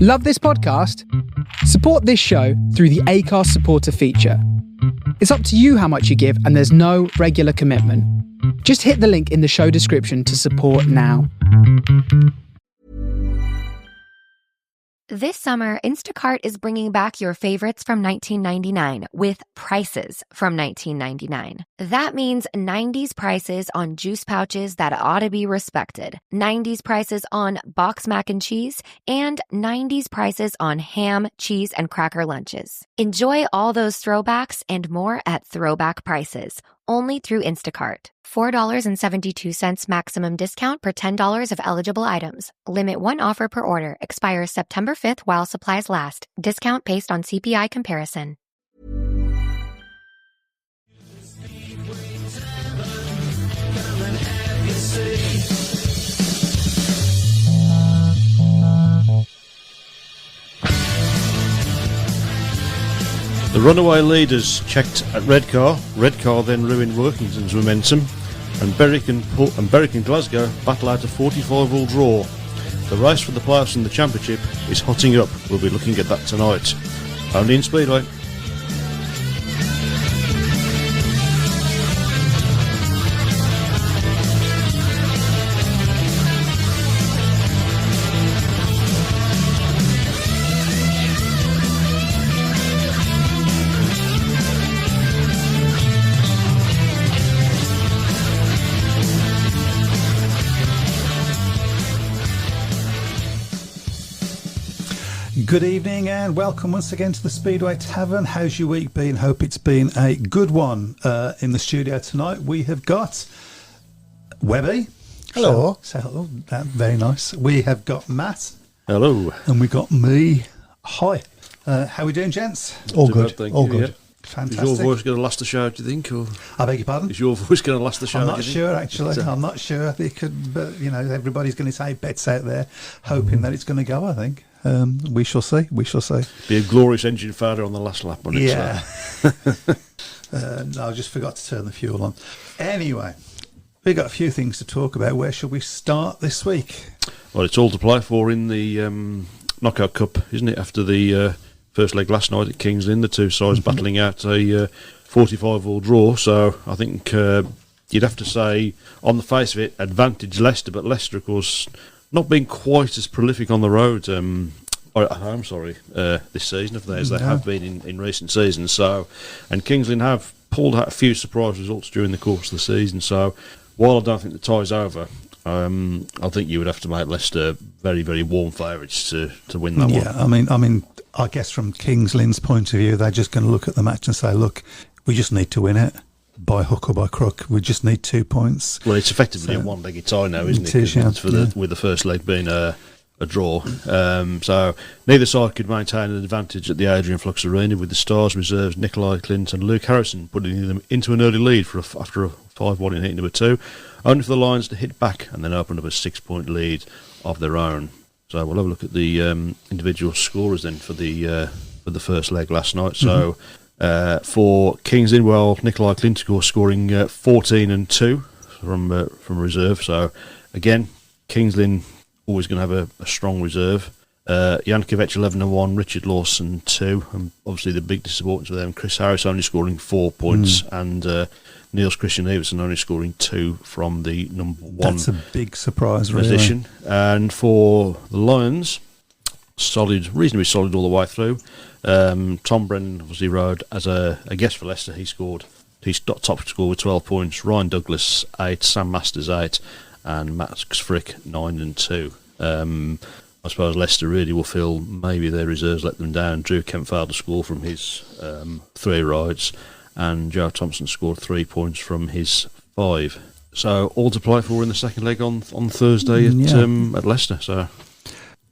Love this podcast? Support this show through the Acast supporter feature. It's up to you how much you give, and there's no regular commitment. Just hit the link in the show description to support now. This summer, Instacart is bringing back your favorites from 1999 with prices from 1999. That means 90s prices on juice pouches that ought to be respected, 90s prices on box mac and cheese, and 90s prices on ham, cheese, and cracker lunches. Enjoy all those throwbacks and more at throwback prices, only through Instacart. $4.72 maximum discount per $10 of eligible items. Limit one offer per order. Expires September 5th while supplies last. Discount based on CPI comparison. The runaway leaders checked at Redcar. Redcar then ruined Workington's momentum, and Berwick and Glasgow battle out a 45-all draw. The race for the playoffs in the Championship is hotting up. We'll be looking at that tonight. Only in Speedway. Good evening and welcome once again to the Speedway Tavern. How's your week been? Hope it's been a good one. In the studio tonight we have got Webby. Hello. Say hello. Very nice. We have got Matt. Hello. And we got me. Hi. How are we doing, gents? All good. All All good. Yeah. Fantastic. Is your voice going to last the show, do you think? Or I beg your pardon? is your voice going to last the show? I'm not sure, actually. I'm not sure. It could, but you know, everybody's going to say bets out there, hoping that it's going to go. I think we shall see. We shall see. Be a glorious engine failure on the last lap, wouldn't it? Yeah. No, I just forgot to turn the fuel on. Anyway, we've got a few things to talk about. Where shall we start this week? Well, it's all to play for in the Knockout Cup, isn't it? After the first leg last night at Kings Lynn, the two sides battling out a 45-all draw. So I think you'd have to say, on the face of it, advantage Leicester. But Leicester, of course, not being quite as prolific on the road, or at home, this season of theirs, they have been in recent seasons. So, and Kings Lynn have pulled out a few surprise results during the course of the season. So, while I don't think the tie's over, I think you would have to make Leicester very, very warm favourites to win that one. Yeah, I mean, I guess from Kings Lynn's point of view, they're just going to look at the match and say, look, we just need to win it by hook or by crook. We just need 2 points. Well, it's effectively a one-legged tie now, isn't it? Is, yeah. With the first leg being a draw. So neither side could maintain an advantage at the Adrian Flux Arena, with the Stars reserves Nikolai Clint and Luke Harrison putting them into an early lead after a 5-1 in heat number 2, only for the Lions to hit back and then open up a 6-point lead of their own. So we'll have a look at the individual scorers then for the first leg last night. So for Kings Lynn, well, Nikolai Clint scoring 14 and 2 from reserve. So again, Kings Lynn always going to have a strong reserve. Jankovic 11 and 1, Richard Lawson 2, and obviously the big disappointment for them, Chris Harris only scoring 4 points, and Niels Christian Everson only scoring 2 from the number 1. That's a big surprise, position. Really. And for the Lions, reasonably solid all the way through. Tom Brennan obviously rode as a guest for Leicester. He's top score with 12 points. Ryan Douglas 8, Sam Masters 8, and Max Frick 9 and 2. I suppose Leicester really will feel maybe their reserves let them down. Drew Kemp failed to score from his 3 rides, and Joe Thompson scored 3 points from his 5. So all to play for in the second leg on Thursday at Leicester. So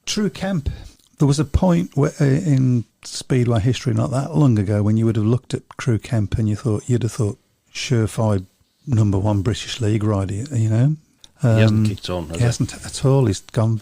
Drew Kemp, there was a point in Speedway history not that long ago when you would have looked at Drew Kemp and you'd have thought surefire number 1 British League rider, you know. He hasn't kicked on, he hasn't at all. He's gone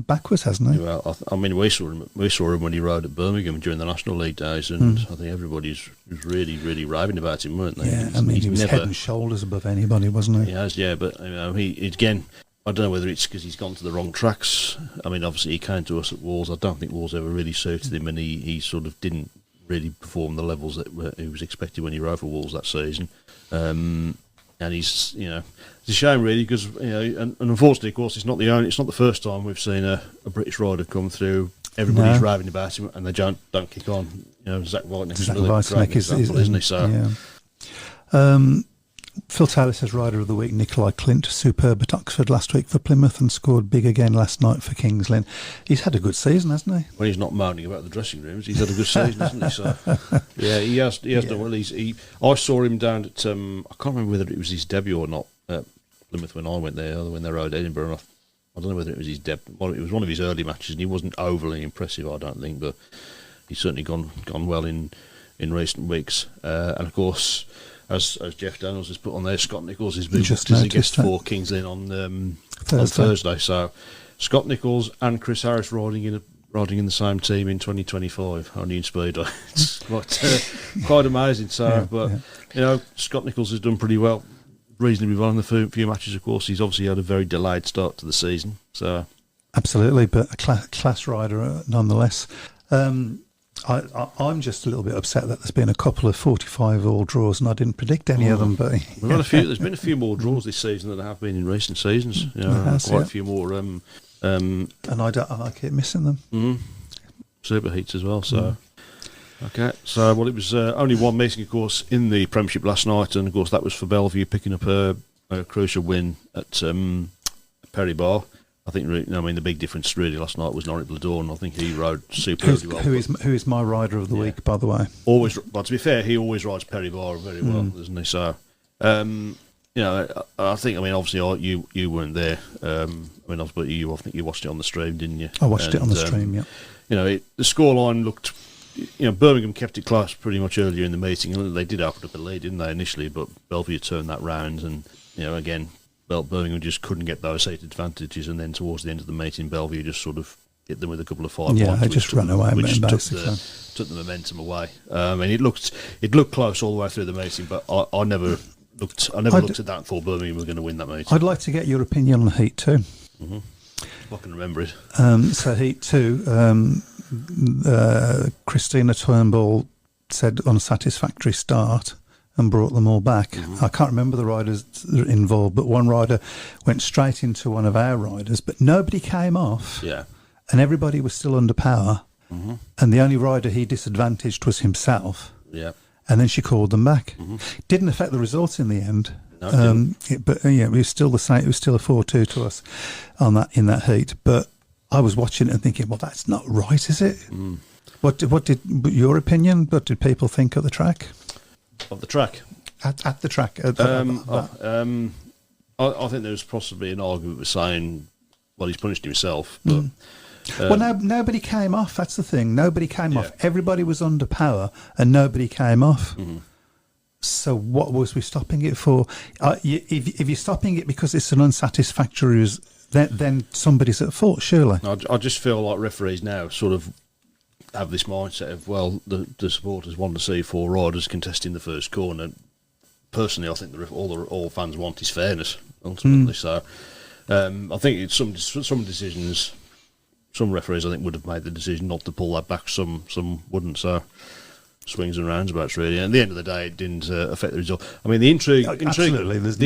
backwards, hasn't he? Well, I mean, we saw him when he rode at Birmingham during the National League days, and I think everybody was really, really raving about him, weren't they? Yeah, he was head and shoulders above anybody, wasn't he? He has, yeah, but you know, he again, I don't know whether it's because he's gone to the wrong tracks. I mean, obviously he came to us at Wolves. I don't think Wolves ever really suited him, and he sort of didn't really perform the levels that he was expected when he rode for Wolves that season. And he's, it's a shame really, because and unfortunately, of course, it's not the first time we've seen a British rider come through. Everybody's raving about him, and they don't kick on. Zach Whiteneck is another great example, isn't he? So. Yeah. Phil Taylor says Rider of the Week, Nikolai Clint, superb at Oxford last week for Plymouth and scored big again last night for Kings Lynn. He's had a good season, hasn't he? When he's not moaning about the dressing rooms, he's had a good season, hasn't he? So, yeah, he has done well. I saw him down at, I can't remember whether it was his debut or not at Plymouth when I went there, or when they rode Edinburgh. I don't know whether it was his debut. Well, it was one of his early matches, and he wasn't overly impressive, I don't think, but he's certainly gone well in recent weeks. And of course, as Jeff Daniels has put on there, Scott Nichols has been booked as a guest for Kings Lynn on Thursday. So Scott Nichols and Chris Harris riding in the same team in 2025, only in Speedway. It's quite amazing. So, Scott Nichols has done pretty well, reasonably well in the few matches. Of course, he's obviously had a very delayed start to the season. So absolutely, but a class rider nonetheless. I'm just a little bit upset that there's been a couple of 45 all draws, and I didn't predict any of them. But we've had a few. There's been a few more draws this season than there have been in recent seasons. Quite a few more. And I keep missing them. Super heats as well. So okay. So it was only one meeting, of course, in the Premiership last night, and of course that was for Bellevue picking up a crucial win at Perry Bar. I think, the big difference really last night was Norrie Bladorn. I think he rode superbly well. Who is my rider of the week, by the way? Always, but to be fair, he always rides Perry Bar very well, doesn't he? So, I think, obviously you weren't there. I think you watched it on the stream, didn't you? I watched it on the stream, yeah. The scoreline looked, Birmingham kept it close pretty much earlier in the meeting, and they did open up a lead, didn't they, initially? But Bellevue turned that round, and again, Birmingham just couldn't get those seat advantages, and then towards the end of the meeting, Bellevue just sort of hit them with a couple of 5 points. Yeah, they just ran away, which took the momentum away. And it looked close all the way through the meeting, but I never looked at that and thought Birmingham were going to win that meeting. I'd like to get your opinion on Heat 2. I can remember it. So Heat 2, Christina Turnbull said unsatisfactory start and brought them all back. I can't remember the riders involved, but one rider went straight into one of our riders, but nobody came off. Yeah. And everybody was still under power. And the only rider he disadvantaged was himself. Yeah. And then she called them back. Didn't affect the results in the end. No, it was still the same. It was still a 4-2 to us in that heat. But I was watching it and thinking, well, that's not right, is it? What did your opinion? What did people think of the track? Of the track? At the track. I think there was possibly an argument with saying, well, he's punished himself. But, nobody came off. That's the thing. Nobody came off. Everybody was under power and nobody came off. So what was we stopping it for? If you're stopping it because it's an unsatisfactory, then somebody's at fault, surely. I just feel like referees now sort of have this mindset of, well, the supporters want to see 4 riders contesting the first corner. Personally, I think all fans want is fairness, ultimately. So I think it's some decisions, some referees I think would have made the decision not to pull that back, some wouldn't. So swings and roundabouts, really. And at the end of the day, it didn't affect the result. I mean, the intrigue... Absolutely, it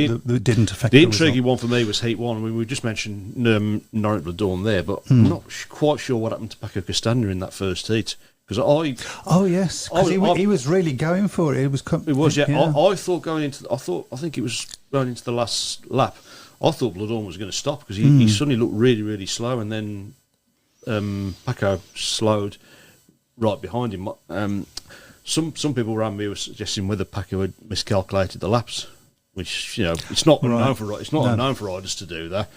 didn't affect the result. The intriguing one for me was Heat 1. I mean, we just mentioned Norrie Bladorn there, but I'm not quite sure what happened to Paco Castagna in that first heat. Because he was really going for it. It was, yeah. I thought going into... I think it was going into the last lap. I thought Bladorn was going to stop because he suddenly looked really, really slow, and then Paco slowed right behind him. Some people around me were suggesting whether Paco had miscalculated the laps, which it's not unknown for unknown for riders to do that.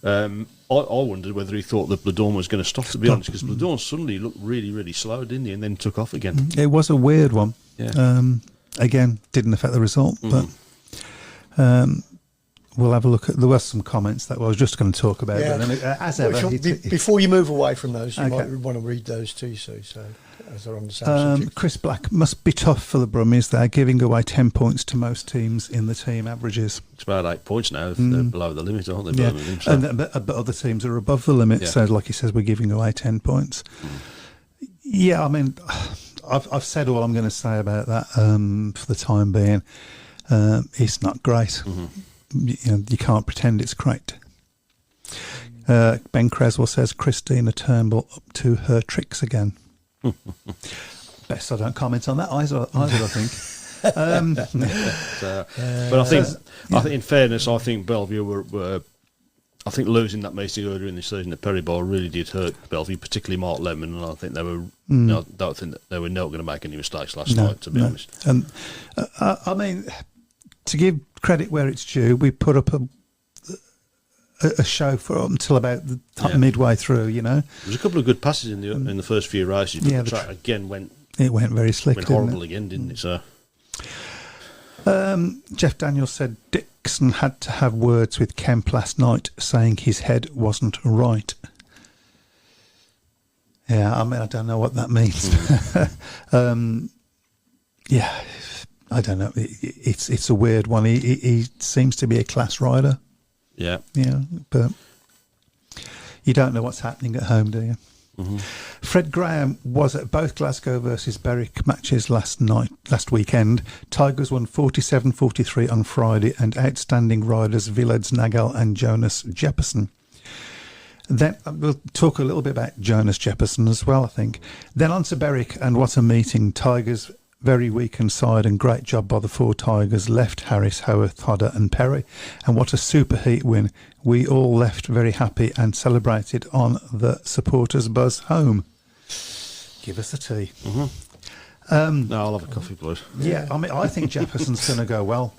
I wondered whether he thought that Bladorn was going to stop, to be honest, because Bladorn suddenly looked really, really slow, didn't he, and then took off again. It was a weird one. Yeah. Again, didn't affect the result, but we'll have a look at. There were some comments that I was just going to talk about. Yeah. But then, as ever, Before you move away from those, you Okay. might want to read those too, Sue. So, as they're on the same subject. Chris Black, must be tough for the Brummies. They're giving away 10 points to most teams in the team averages. It's about 8 points now if they're below the limit, aren't they? Yeah, Birmingham? So- but other teams are above the limit. Yeah. So, like he says, we're giving away 10 points. Yeah, I mean, I've said all I'm going to say about that for the time being. It's not great. You can't pretend it's great. Ben Creswell says Christina Turnbull up to her tricks again. Best I don't comment on that either I think. But I think in fairness, I think Bellevue were I think losing that meeting earlier in the season at Perry Bar really did hurt Bellevue, particularly Mark Lemon, and I think they were. I don't think that they were not going to make any mistakes last night, to be honest. And I mean, to give credit where it's due, we put up a show for up until about midway through. You know, There was a couple of good passes in the first few races, but the track again went very slick. went didn't horrible it? again, didn't it? So. Jeff Daniels said Dixon had to have words with Kemp last night, saying his head wasn't right. Yeah, I mean, I don't know what that means. Yeah, I don't know. It's a weird one. He seems to be a class rider. Yeah. Yeah, but you don't know what's happening at home, do you? Fred Graham was at both Glasgow versus Berwick matches last weekend. Tigers won 47-43 on Friday, and outstanding riders Vileds Nagel and Jonas Jepperson. Then we'll talk a little bit about Jonas Jepperson as well, I think. Then on to Berwick, and what a meeting. Tigers very weakened side, and great job by the four Tigers, left Harris, Howarth, Hodder and Perry, and what a superheat win. We all left very happy and celebrated on the supporters' bus home. Give us a tea. No, I'll have a coffee, please. Yeah, I mean, I think Jefferson's going to go well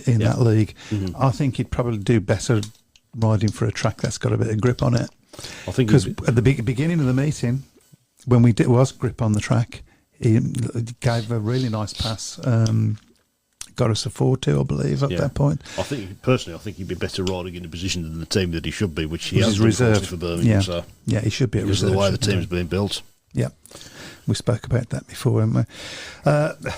in that league. I think he'd probably do better riding for a track that's got a bit of grip on it. I think Because at the beginning of the meeting, when we was grip on the track, he gave a really nice pass. Got us a 4-2, I believe, at that point. I think he'd be better riding in a position than the team that he should be, which he Which has is done reserved for Birmingham. Yeah, So yeah, he should be a because reserve. of the way the shouldn't team's been built. he? Yeah, we spoke about that before, haven't we?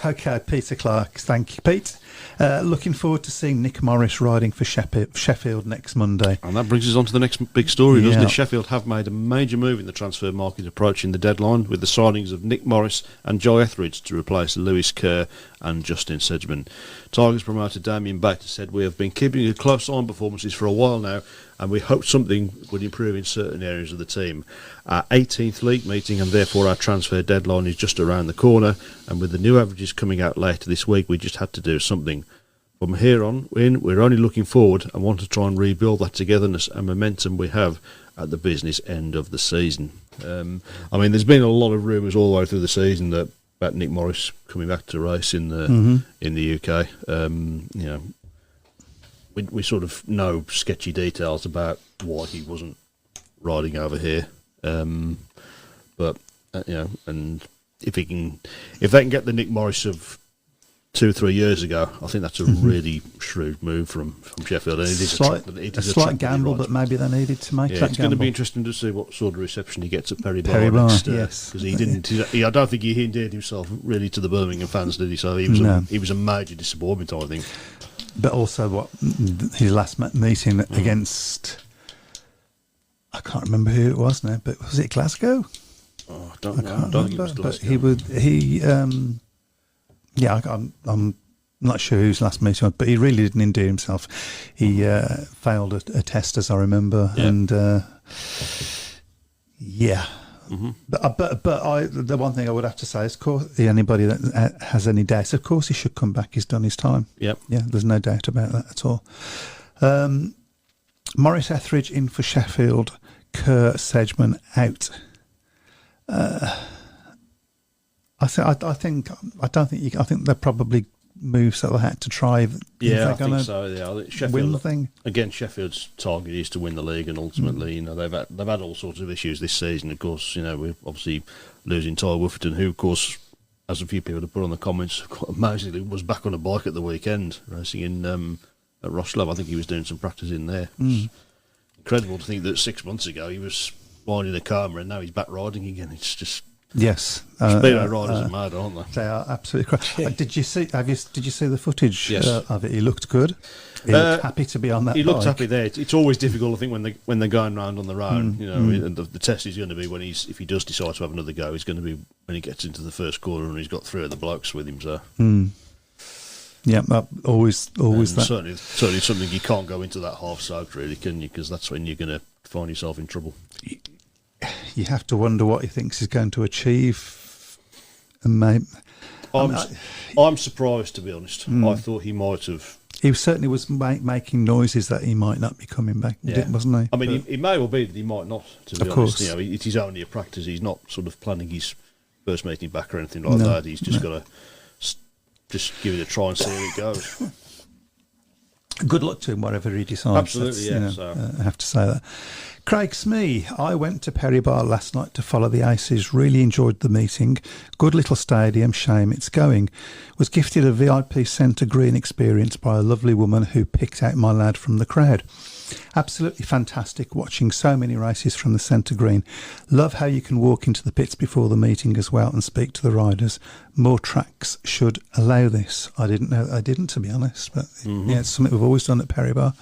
Okay, Peter Clark. Thank you, Pete. Looking forward to seeing Nick Morris riding for Sheffield next Monday. And that brings us on to the next big story, doesn't Yeah. it? Sheffield have made a major move in the transfer market approaching the deadline with the signings of Nick Morris and Joe Etheridge to replace Lewis Kerr and Justin Sedgman. Tigers promoter Damien Baker said, "We have been keeping a close eye on performances for a while now, and we hoped something would improve in certain areas of the team. Our 18th league meeting and therefore our transfer deadline is just around the corner, and with the new averages coming out later this week, we just had to do something. From here on in, we're only looking forward and want to try and rebuild that togetherness and momentum we have at the business end of the season." I mean, there's been a lot of rumours all the way through the season about Nick Morris coming back to race in the UK. You know, we sort of know sketchy details about why he wasn't riding over here, but you know, and if they can get the Nick Morris of 2-3 years ago, I think that's a really shrewd move from Sheffield. And it is a slight gamble, but maybe they needed to make that it's going to gamble. be interesting to see what sort of reception he gets at Perry Perry Bar Bar, next, yes. because he didn't. I don't think he endeared himself really to the Birmingham fans, did he? So he was a major disappointment, I think. But also, his last meeting against, I can't remember who it was now, but was it Glasgow? Oh, I don't think it was Glasgow. I'm not sure whose last meeting was, but he really didn't endear himself. He failed a test, as I remember, and But the one thing I would have to say is, of course, anybody that has any doubts, of course, he should come back. He's done his time. Yep. Yeah, there's no doubt about that at all. Morris Etheridge in for Sheffield. Kerr Sedgman out. I think they're probably moves that they had to try. Yeah, I think so. Yeah, Sheffield, win the thing. Again, Sheffield's target is to win the league, and ultimately, you know, they've had all sorts of issues this season. Of course, you know, we're obviously losing Ty Wifferton, who, of course, as a few people have put on the comments, quite amazingly was back on a bike at the weekend, racing in Rosslov. I think he was doing some practice in there. Incredible to think that 6 months ago he was riding a Karma and now he's back riding again. It's just yes. Speedway riders are mad, aren't they? They are absolutely crazy. Did you see the footage Yes. of it? He looked good. He looked happy to be on that. He looked bike. happy there. It's always difficult, I think, when they're going round on the road. And the test is going to be when if he does decide to have another go. It's going to be when he gets into the first corner and he's got 3 of the blokes with him. So. Yeah, always that. Certainly something you can't go into that half soaked, really, can you? Because that's when you're going to find yourself in trouble. You have to wonder what he thinks he's going to achieve. And I'm surprised, to be honest. I thought he might have. He certainly was making noises that he might not be coming back, wasn't he? I mean, it may well be that he might not, to be Of honest. course. It is only a practice. He's not sort of planning his first meeting back or anything like that. He's just got to just give it a try and see how it goes. Good luck to him, whatever he decides. Absolutely, I have to say that. Craig Smee, I went to Perry Bar last night to follow the Aces. Really enjoyed the meeting. Good little stadium, shame it's going. Was gifted a VIP centre green experience by a lovely woman who picked out my lad from the crowd. Absolutely fantastic watching so many races from the centre green. Love how you can walk into the pits before the meeting as well and speak to the riders. More tracks should allow this. I didn't, to be honest, but it's something we've always done at Perry Bar.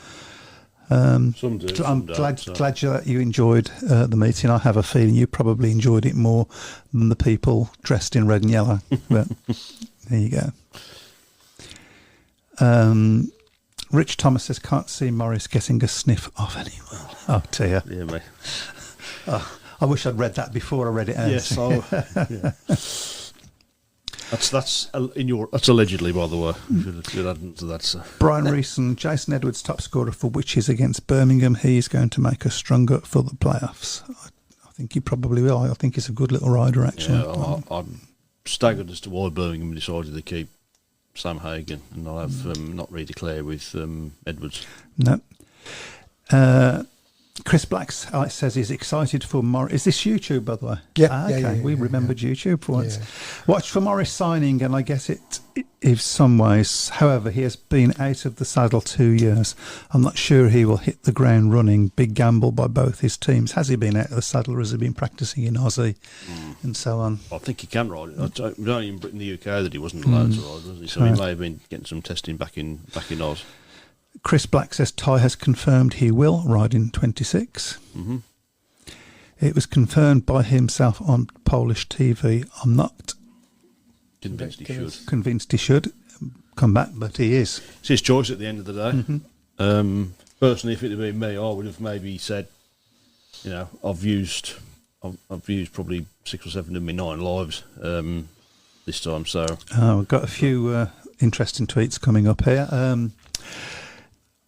Some do. I'm glad that you enjoyed the meeting. I have a feeling you probably enjoyed it more than the people dressed in red and yellow. But there you go. Rich Thomas says, can't see Morris getting a sniff of anyone. Oh, dear. Yeah, mate. I wish I'd read that before I read it out. Yes, yeah. That's allegedly, by the way. Should add into that. So. Brian Reeson, Jason Edwards, top scorer for Witches against Birmingham. He's going to make us stronger for the playoffs. I think he probably will. I think he's a good little rider, actually. Yeah, I'm staggered as to why Birmingham decided to keep Sam Hagan and I'll have not redeclare with Edwards. No. Chris Black says he's excited for Morris. Is this YouTube, by the way? Yeah. Okay, we remembered YouTube for once. Watch for Morris signing, and I guess it is some ways. However, he has been out of the saddle 2 years. I'm not sure he will hit the ground running. Big gamble by both his teams. Has he been out of the saddle, or has he been practising in Aussie and so on? I think he can ride it. I don't know in the UK that he wasn't allowed to ride, was he? So he may have been getting some testing back in Oz. Chris Black says Ty has confirmed he will ride in 26. Mm-hmm. It was confirmed by himself on Polish TV. I'm not convinced he should come back, but he is. It's his choice at the end of the day. Mm-hmm. Personally, if it had been me, I would have maybe said, I've used probably 6 or 7 of my 9 lives this time. So we've got a few interesting tweets coming up here.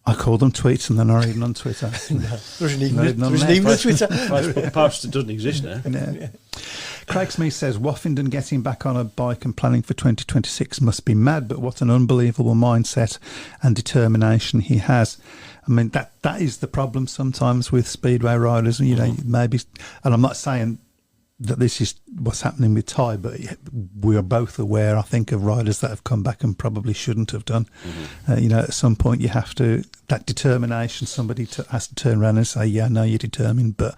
I call them tweets and they're not even on Twitter. There isn't even a Twitter. Post doesn't exist now. No. Craig Smith says, Woffington getting back on a bike and planning for 2026 must be mad, but what an unbelievable mindset and determination he has. I mean, that is the problem sometimes with Speedway riders. Maybe, and I'm not saying that this is what's happening with Ty, but we are both aware, I think, of riders that have come back and probably shouldn't have done. Mm-hmm. At some point you have to, that determination, somebody has to turn around and say, yeah, I know you're determined, but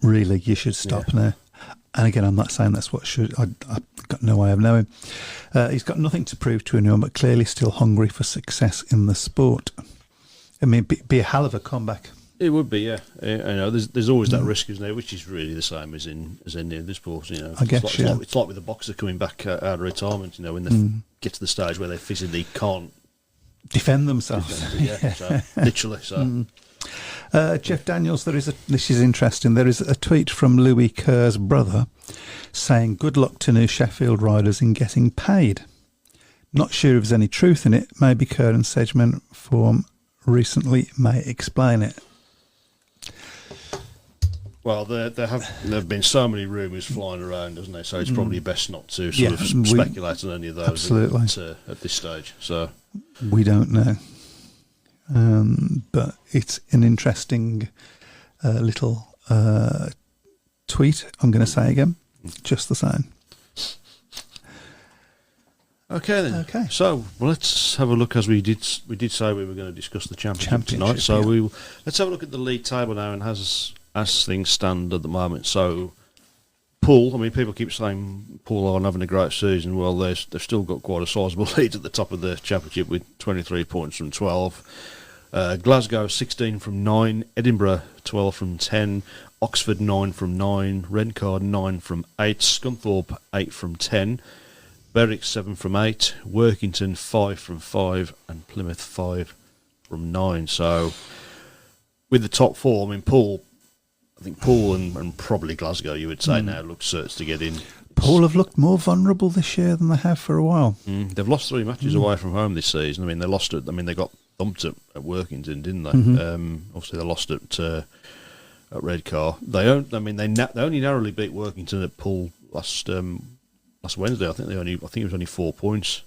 really you should stop now. And again, I'm not saying that's what should, I've got no way of knowing. He's got nothing to prove to anyone, but clearly still hungry for success in the sport. I mean, be a hell of a comeback. It would be, yeah. There's always that risk, isn't there? Which is really the same as in any of the sports. I guess, it's like with a boxer coming back out of retirement. When they get to the stage where they physically can't defend themselves. So, literally. So, Jeff Daniels, this is interesting. There is a tweet from Louis Kerr's brother saying, "Good luck to new Sheffield riders in getting paid." Not sure if there's any truth in it. Maybe Kerr and Sedgman form recently may explain it. Well, there have been so many rumours flying around, hasn't there? So it's probably best not to sort of speculate on any of those absolutely. At this stage. So we don't know, but it's an interesting little tweet. I'm going to say again, just the same. Okay then. Okay. So let's have a look, as we did say we were going to discuss the championship tonight. Championship, So yeah. let's have a look at the league table now, and as things stand at the moment. So Poole, I mean, people keep saying Poole aren't having a great season. Well, they've still got quite a sizable lead at the top of the championship with 23 points from 12. Glasgow 16 from 9, Edinburgh 12 from 10, Oxford 9 from 9, Redcar 9 from 8, Scunthorpe 8 from 10, Berwick 7 from 8, Workington 5 from 5, and Plymouth 5 from 9. So with the top four, I mean, I think Poole and probably Glasgow, you would say now, look certs to get in. Poole have looked more vulnerable this year than they have for a while. They've lost 3 matches away from home this season. I mean, they got thumped at Workington, didn't they? Obviously, they lost at Redcar. They only narrowly beat Workington at Poole last Wednesday. I think it was only 4 points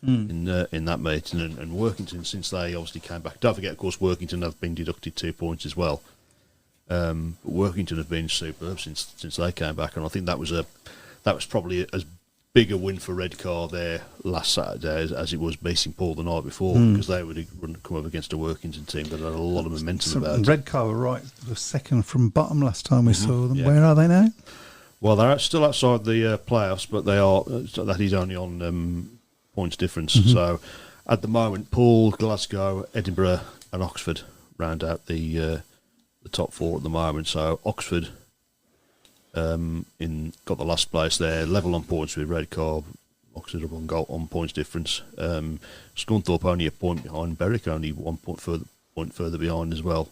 in that meeting. And Workington, since they obviously came back, don't forget, of course, Workington have been deducted 2 points as well. But Workington have been superb since they came back, and I think that was probably as big a win for Redcar there last Saturday as it was beating Poole the night before, because they would have come up against a Workington team that had a lot of momentum about it. Redcar were right, the second from bottom last time we saw them. Yeah. Where are they now? Well, they're still outside the playoffs, but that is only on points difference. So at the moment, Poole, Glasgow, Edinburgh, and Oxford round out the top 4 at the moment. So Oxford got the last place there, level on points with Redcar. Oxford up on points difference. Scunthorpe only a point behind. Berwick only 1 point further behind as well.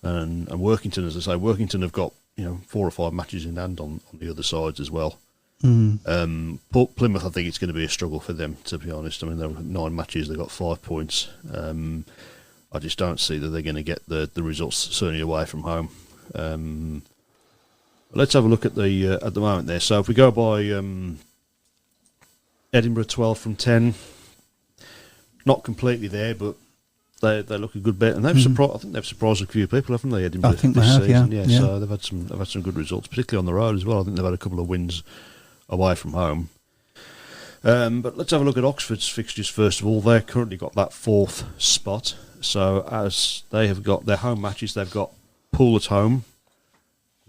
And Workington, as I say, Workington have got 4 or 5 matches in hand on the other sides as well. Plymouth, I think it's going to be a struggle for them, to be honest. I mean, they've got 9 matches, they've got 5 points. I just don't see that they're going to get the results, certainly away from home. Let's have a look at the moment there. So if we go by Edinburgh 12 from 10, not completely there, but they look a good bet, and I think they've surprised a few people, haven't they? Edinburgh, I think this they have, season. yeah. So they've had some good results, particularly on the road as well. I think they've had a couple of wins away from home. But let's have a look at Oxford's fixtures first of all. They've currently got that 4th spot. So as they have got their home matches, they've got Poole at home,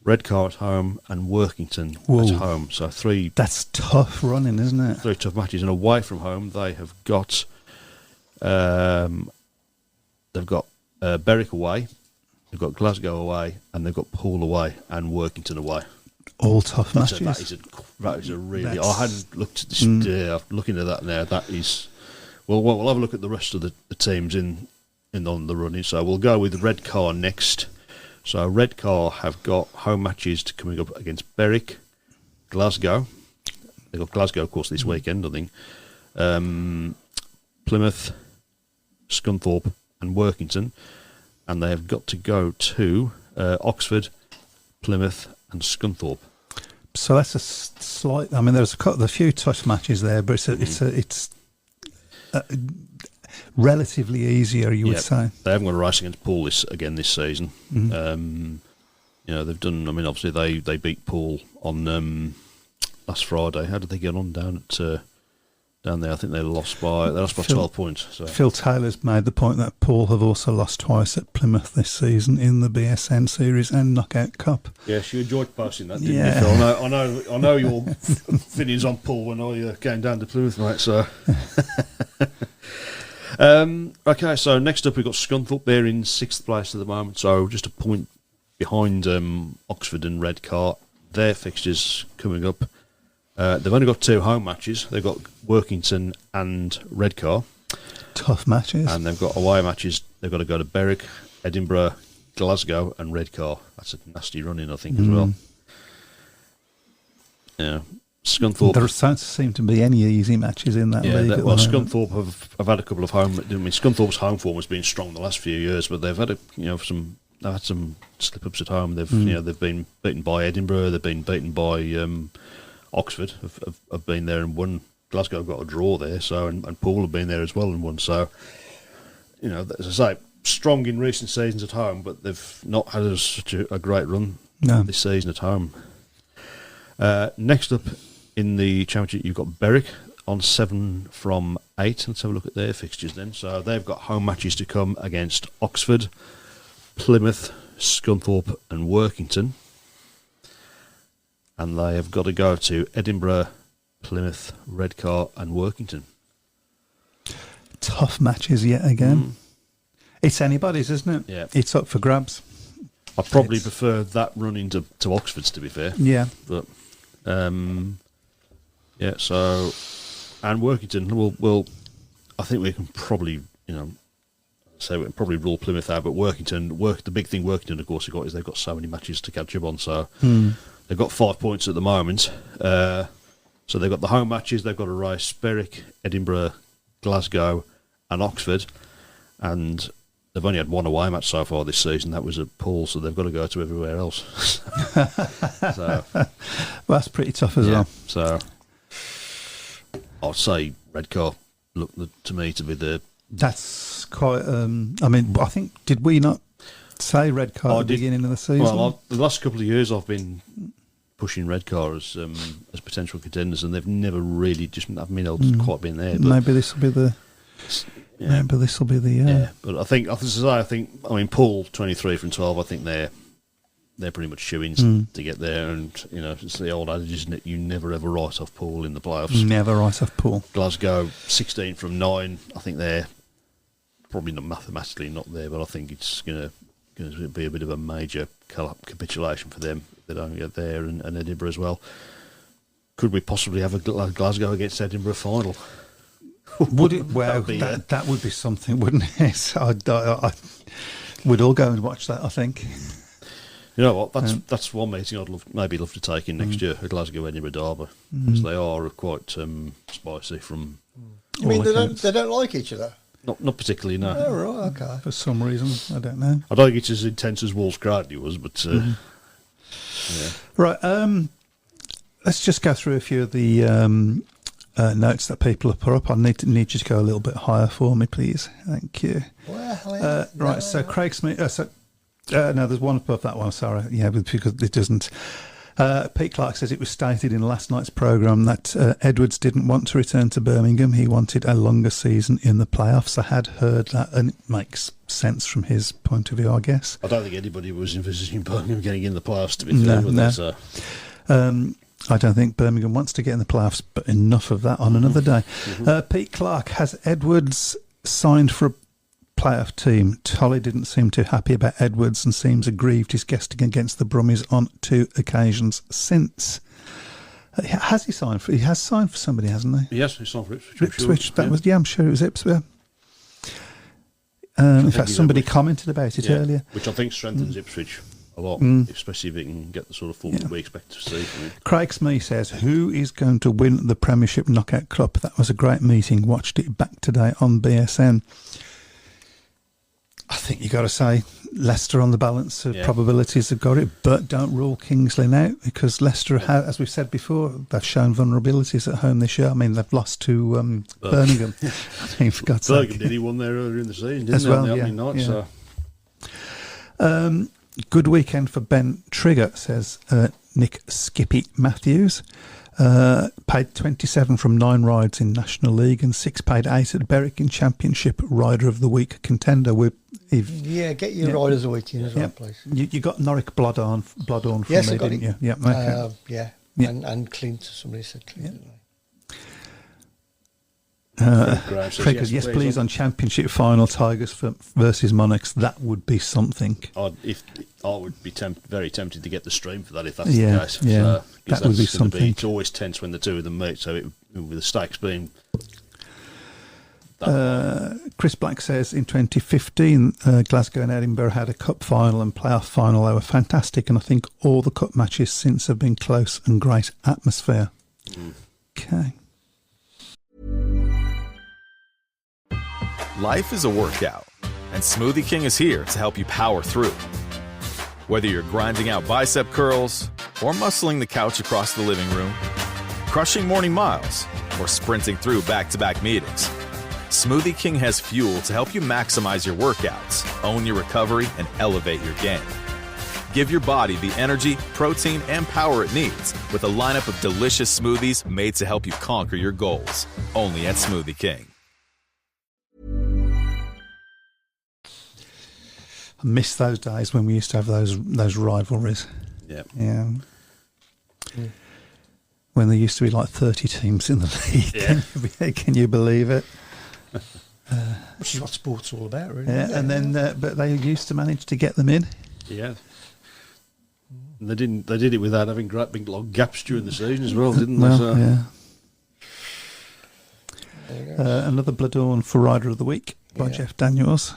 Redcar at home, and Workington at home. So 3. That's tough running, isn't it? 3 tough matches, and away from home they have got Berwick away, they've got Glasgow away, and they've got Poole away and Workington away. All tough matches. That is a really. I hadn't looked at this. I'm looking at that now. That is. Well, we'll have a look at the rest of the teams in on the running. So we'll go with Redcar next. So Redcar have got home matches coming up against Berwick, Glasgow. They've got Glasgow, of course, this weekend, I think. Plymouth, Scunthorpe, and Workington, and they have got to go to Oxford, Plymouth, and Scunthorpe. So that's a slight. I mean, there's a few tough matches there, but it's relatively easier, you would say. They haven't got a race against Poole this season. They've done. I mean, obviously they beat Poole on last Friday. How did they get on down there? I think they lost by 12 points. So. Phil Taylor's made the point that Poole have also lost twice at Plymouth this season in the BSN Series and Knockout Cup. Yes, you enjoyed posting that, didn't you, Phil? I know your opinions on Poole when I came down to Plymouth, mate. So, okay. So next up we've got Scunthorpe. They're in 6th place at the moment, so just a point behind Oxford and Redcar. Their fixtures coming up. They've only got 2 home matches. They've got Workington and Redcar. Tough matches. And they've got away matches. They've got to go to Berwick, Edinburgh, Glasgow, and Redcar. That's a nasty run-in, I think, as well. Yeah. Scunthorpe. There don't seem to be any easy matches in that league. Scunthorpe have had a couple of home. I mean, Scunthorpe's home form has been strong the last few years, but they've had some slip-ups at home. They've been beaten by Edinburgh. They've been beaten by Oxford. Have been there and won. Glasgow got a draw there, so and Poole have been there as well and won. So, as I say, strong in recent seasons at home, but they've not had such a great run this season at home. Next up in the championship, you've got Berwick. on 7 from 8. Let's have a look at their fixtures then. So they've got home matches to come against Oxford, Plymouth, Scunthorpe and Workington. And they have got to go to Edinburgh, Plymouth, Redcar and Workington. Tough matches yet again. It's anybody's, isn't it? Yeah. It's up for grabs. I probably prefer that running to Oxford's, to be fair. Yeah. But, yeah, so... And Workington, well, I think we can probably, say we can probably rule Plymouth out, but the big thing Workington, of course, have got is they've got so many matches to catch up on, so they've got 5 points at the moment. So they've got the home matches, they've got to race Berwick, Edinburgh, Glasgow and Oxford, and they've only had one away match so far this season. That was at Poole, so they've got to go to everywhere else. So, well, that's pretty tough as well. So I'd say Redcar looked to me to be the... That's quite... I think, did we not say Redcar at the beginning of the season? Well, the last couple of years I've been pushing Redcar as potential contenders, and they've never really quite been there. But maybe this will be the... Yeah. Maybe this will be the... Yeah, but I think Poole 23 from 12, I think they're pretty much shoo-ins to get there, and it's the old adage, isn't it? You never ever write off Poole in the playoffs. Never write off Poole. Glasgow 16 from 9. I think they're probably not mathematically not there, but I think it's going to be a bit of a major capitulation for them if they don't get there, and Edinburgh as well. Could we possibly have a Glasgow against Edinburgh final? Would it? Well, that would be something, wouldn't it? We'd all go and watch that, I think. You know what? That's one meeting I'd love to take in next year, a Glasgow Edinburgh derby, because they are quite spicy from. You mean they don't like each other? Not particularly, no. Oh, right, okay. For some reason, I don't know. I don't think it's as intense as Wolves Cradley was, but yeah. Right. Let's just go through a few of the notes that people have put up. I need you to go a little bit higher for me, please. Thank you. Well, right. So Craig Smith. No, there's one above that one. Sorry, yeah, because it doesn't. Pete Clark says it was stated in last night's programme that Edwards didn't want to return to Birmingham. He wanted a longer season in the playoffs. I had heard that, and it makes sense from his point of view, I guess. I don't think anybody was envisaging Birmingham getting in the playoffs, to be fair. No. I don't think Birmingham wants to get in the playoffs, but enough of that on another day. Pete Clark, has Edwards signed for a playoff team? Tolly didn't seem too happy about Edwards and seems aggrieved he's guesting against the Brummies on 2 occasions since. Has he signed for? He has signed for somebody, hasn't he? Yes, he signed for Ipswich. Ipswich. I'm sure it was Ipswich. In fact, somebody commented about it earlier, which I think strengthens Ipswich a lot, especially if it can get the sort of form that we expect to see. Craig Smee says, who is going to win the Premiership Knockout Cup? That was a great meeting. Watched it back today on BSN. I think you got to say Leicester on the balance of probabilities have got it, but don't rule Kings Lynn out, because Leicester, as we've said before, they've shown vulnerabilities at home this year. I mean, they've lost to Birmingham. I mean, for God's sake. Birmingham, he won there earlier in the season, didn't as he, well, on the opening night? So. Good weekend for Ben Trigger, says Nick Skippy Matthews. Paid 27 from 9 rides in National League and 6 paid 8 at Berwick in Championship Rider of the Week contender. Get your Riders of the Week in as well, please. You got Norwich Bloodhorn from yes, me, I got didn't it. you? Yeah, okay. And Clint, somebody said Clint. Craig goes, yes, please, on Championship final, Tigers versus Monarchs. That would be something. I would be very tempted to get the stream for that if that's the case. Yeah, that would be something. It's always tense when the two of them meet, so with the stakes being... Chris Black says in 2015 Glasgow and Edinburgh had a cup final and playoff final. They were fantastic, and I think all the cup matches since have been close and great atmosphere. Okay. Life is a workout, and Smoothie King is here to help you power through. Whether you're grinding out bicep curls or muscling the couch across the living room, crushing morning miles, or sprinting through back-to-back meetings, Smoothie King has fuel to help you maximize your workouts, own your recovery, and elevate your game. Give your body the energy, protein, and power it needs with a lineup of delicious smoothies made to help you conquer your goals. Only at Smoothie King. I miss those days when we used to have those rivalries. Yeah. Yeah. When there used to be like 30 teams in the league. Yeah. Can you believe it? Which is what sport's all about, really. Yeah, and then but they used to manage to get them in. Yeah. And they didn't. They did it without having great big long gaps during the season as well, didn't they? Well, So. yeah. There you go. Another Bloodorn for Rider of the Week by Jeff Daniels.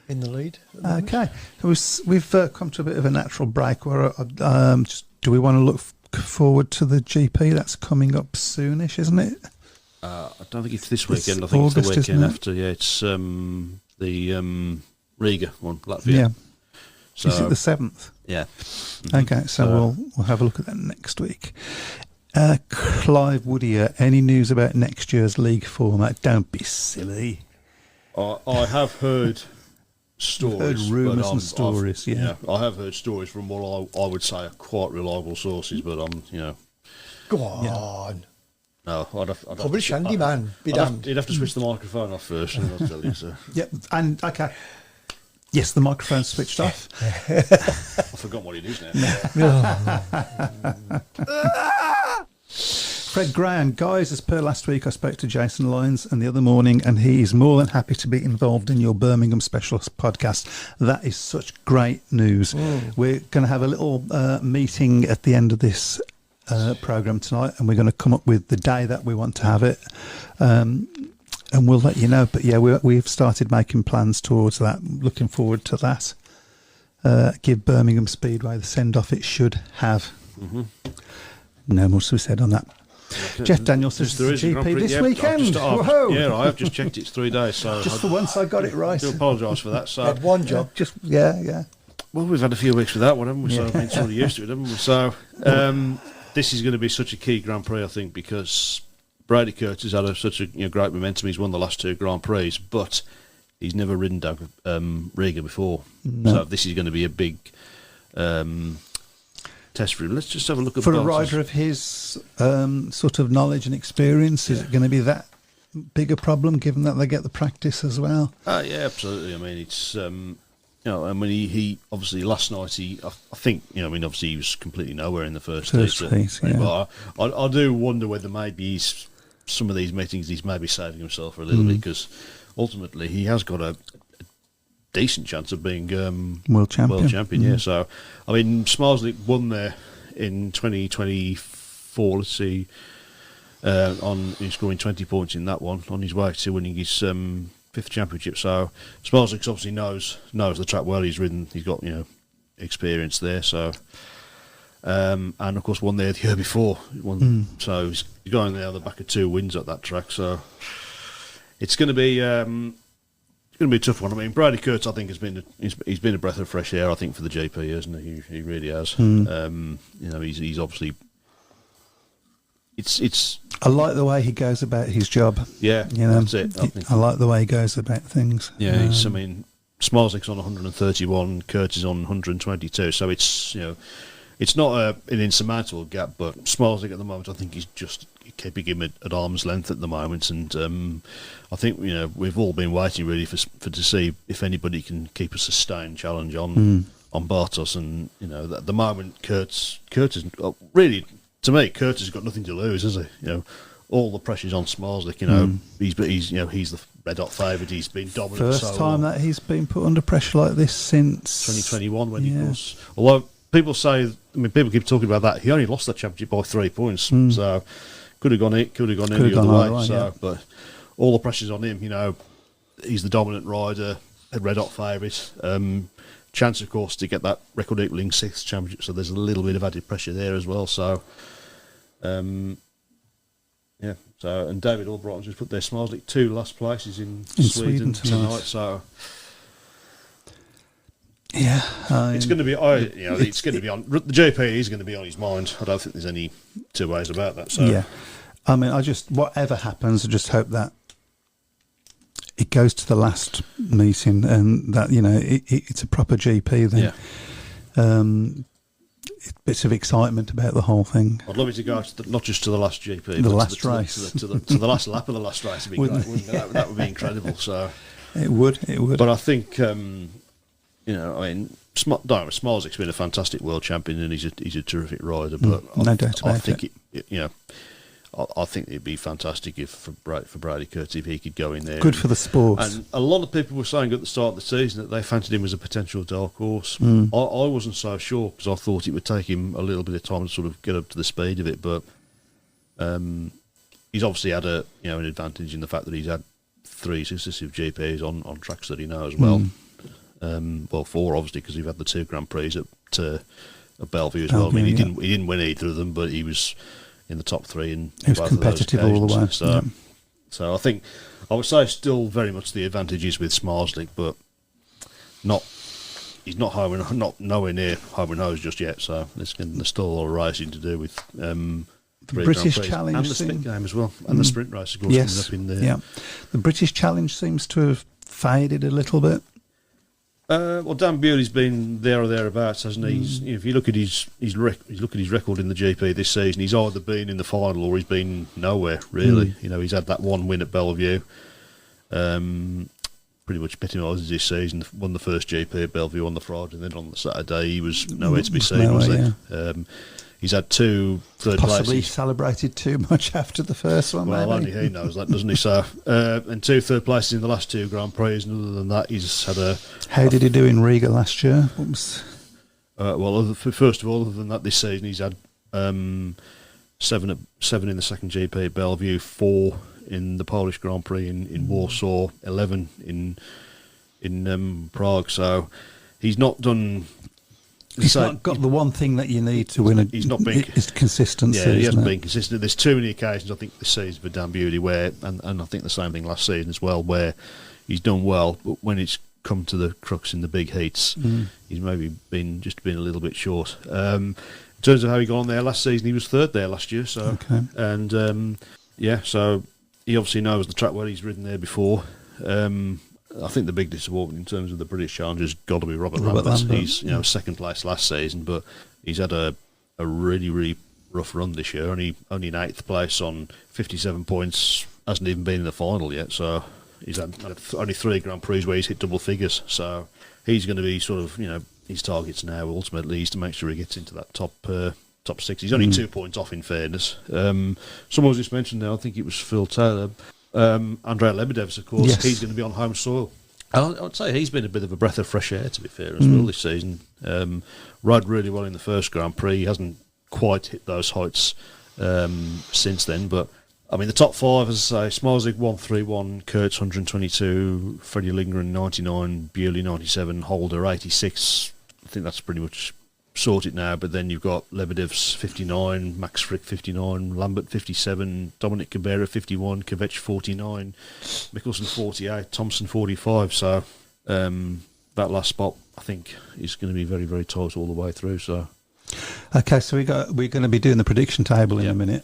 In the lead. at the moment. Okay, so we've come to a bit of a natural break. Where do we want to look forward to the GP that's coming up soonish, isn't it? I don't think it's this weekend. I It's think August, it's the weekend isn't it? after. Yeah, it's the Riga one, Latvia. Yeah. So, Is it the 7th? yeah. Okay, so we'll have a look at that next week. Clive Woodier, any news about next year's league format? Don't be silly. I have heard stories. Heard rumours but and stories, yeah. I have heard stories from what I would say are quite reliable sources, but Go on. no, I'd have Publish Andy, man. Be damned. You'd have to switch the microphone off first, and I'll tell you. So Yep, and okay. Yes, the microphone's switched off. I've forgotten what it is now. Fred Graham, guys, as per last week, I spoke to Jason Lyons and the other morning, and he is more than happy to be involved in your Birmingham Specialist podcast. That is such great news. We're going to have a little meeting at the end of this programme tonight, and we're going to come up with the day that we want to have it. And we'll let you know. But yeah, we've started making plans towards that. Looking forward to that. Give Birmingham Speedway the send-off it should have. Mm-hmm. No more to be said on that. Jeff Daniels says There it's is the a Grand GP Prix. this Yeah, weekend. Whoa. Yeah, I have just checked. It's 3 days. So Just for once, I got it right. I do apologise for that. So Had one job. Just yeah. well, we've had a few weeks with that one, haven't we? So Yeah. I've been sort of used to it, haven't we? So this is going to be such a key Grand Prix, I think, because Brady Curtis had such a great momentum. He's won the last 2 Grand Prix, but he's never ridden down Riga before. No. So this is going to be a big test for him. Let's just have a look at For a Bartos. rider of his sort of knowledge and experience, is it going to be that big a problem, given that they get the practice as well? Yeah, absolutely. I mean, it's and when he obviously last night I think obviously he was completely nowhere in the first First heat. heat, yeah. But I do wonder whether maybe some of these meetings he's maybe saving himself for a little bit, because ultimately he has got a decent chance of being World champion. Yeah. So I mean, Smarslik won there in 2024. Let's see, he's scoring 20 points in that one on his way to winning his 5th championship. So Smarslik obviously knows the track well. He's ridden. He's got experience there. So and of course won there the year before. So he's going there on the back of 2 wins at that track. So it's going to be. It's going to be a tough one. I mean, Brady Kurtz, I think, he's been a breath of fresh air, I think, for the GP, hasn't he? He really has. He's obviously. It's. I like the way he goes about his job. Yeah, that's it. I like the way he goes about things. Yeah, I mean, Smarslik's on 131, Kurtz is on 122, so it's it's not an insurmountable gap, but Smarslik at the moment, I think he's just keeping him at arm's length at the moment, and I think we've all been waiting really for to see if anybody can keep a sustained challenge on Bartos, and at the moment Kurtz is really, to me, Kurtz has got nothing to lose, has he? All the pressure's on Smarslik. He's the red hot favourite. He's been dominant. First time that he's been put under pressure like this since 2021 when he was. Although people keep talking about that, he only lost that championship by 3 points, so could have gone any other way. So, but all the pressure's on him. He's the dominant rider, a red hot favourite. Chance, of course, to get that record equalling 6th championship. So there's a little bit of added pressure there as well. So, yeah. So and David Albrighton's just put their Smarslik 2 last places in Sweden tonight. So. Yeah, it's going to be. It's going to be on the GP. Is going to be on his mind. I don't think there's any 2 ways about that. So yeah, I mean, whatever happens, I just hope that it goes to the last meeting, and that it's a proper GP then. Yeah. Bits of excitement about the whole thing. I'd love it to go to not just to the last GP, the but last race, to the last lap of the last race. Would be great, wouldn't it? That would be incredible. So it would. But I think Smolzik's been a fantastic world champion, and he's a terrific rider. But no doubt about I think I think it'd be fantastic for Brady Kurtz if he could go in there. Good for the sport. And a lot of people were saying at the start of the season that they fancied him as a potential dark horse. I wasn't so sure, because I thought it would take him a little bit of time to sort of get up to the speed of it. But he's obviously had an advantage in the fact that he's had 3 successive GPs on tracks that he knows well. 4 obviously, because we've had the 2 Grand Prix at Bellevue as well. I mean, he didn't win either of them, but he was in the top 3 in it was both competitive of those all the way. occasions. So I think I would say still very much the advantage is with Smarslik, but he's not nowhere near home and hose just yet. So there's still a lot of racing to do with the British Challenge and the sprint game as well, and the sprint race of course coming up in there. Yeah, the British Challenge seems to have faded a little bit. Well, Dan Bewley's been there or thereabouts, hasn't he? If you look at his record in the GP this season, he's either been in the final or he's been nowhere really. He's had that one win at Bellevue. Pretty much epitomises this season. Won the first GP at Bellevue on the Friday, and then on the Saturday he was nowhere to be seen. Was he? Yeah. He's had 2 third places. Possibly celebrated too much after the first one. Well, maybe. only he knows that, doesn't he? So, and 2 third places in the last 2 Grand Prix. And other than that, he's had a. How did he do in Riga last year? First of all, other than that, this season he's had 7 in the second GP at Bellevue, 4 in the Polish Grand Prix in Warsaw, 11 in Prague. So he's not done. He's not got the one thing that you need to win. He's not been. It's consistency. Yeah, he hasn't been consistent. There's too many occasions, I think, this season for Dan Bewley where, and I think the same thing last season as well, where he's done well, but when it's come to the crux in the big heats, he's maybe been a little bit short. In terms of how he got on there last season, he was 3rd there last year. So and so he obviously knows the track well. He's ridden there before. I think the big disappointment in terms of the British Challenge has got to be Robert Lambert. He's second place last season, but he's had a really, really rough run this year. Only in 8th place on 57 points. Hasn't even been in the final yet. So he's had only 3 Grand Prix where he's hit double figures. So he's going to be sort of his targets now. Ultimately, is to make sure he gets into that top 6. He's only 2 points off, in fairness. Someone was just mentioned there. I think it was Phil Taylor. Andrei Lebedev's, of course, he's going to be on home soil. I'd say he's been a bit of a breath of fresh air, to be fair, as well this season. Rode really well in the first Grand Prix. He hasn't quite hit those heights since then, but I mean, the top 5, as I say, Smarslik 131, Kurtz 122, Freddie Lindgren 99, Bewley 97, Holder 86. I think that's pretty much sorted now, but then you've got Lebedev's 59, Max Frick 59, Lambert 57, Dominic Cabrera 51, Kvetch 49, Mickelson 48, Thompson 45. So that last spot, I think, is going to be very, very tight all the way through. So okay, so we're going to be doing the prediction table in a minute,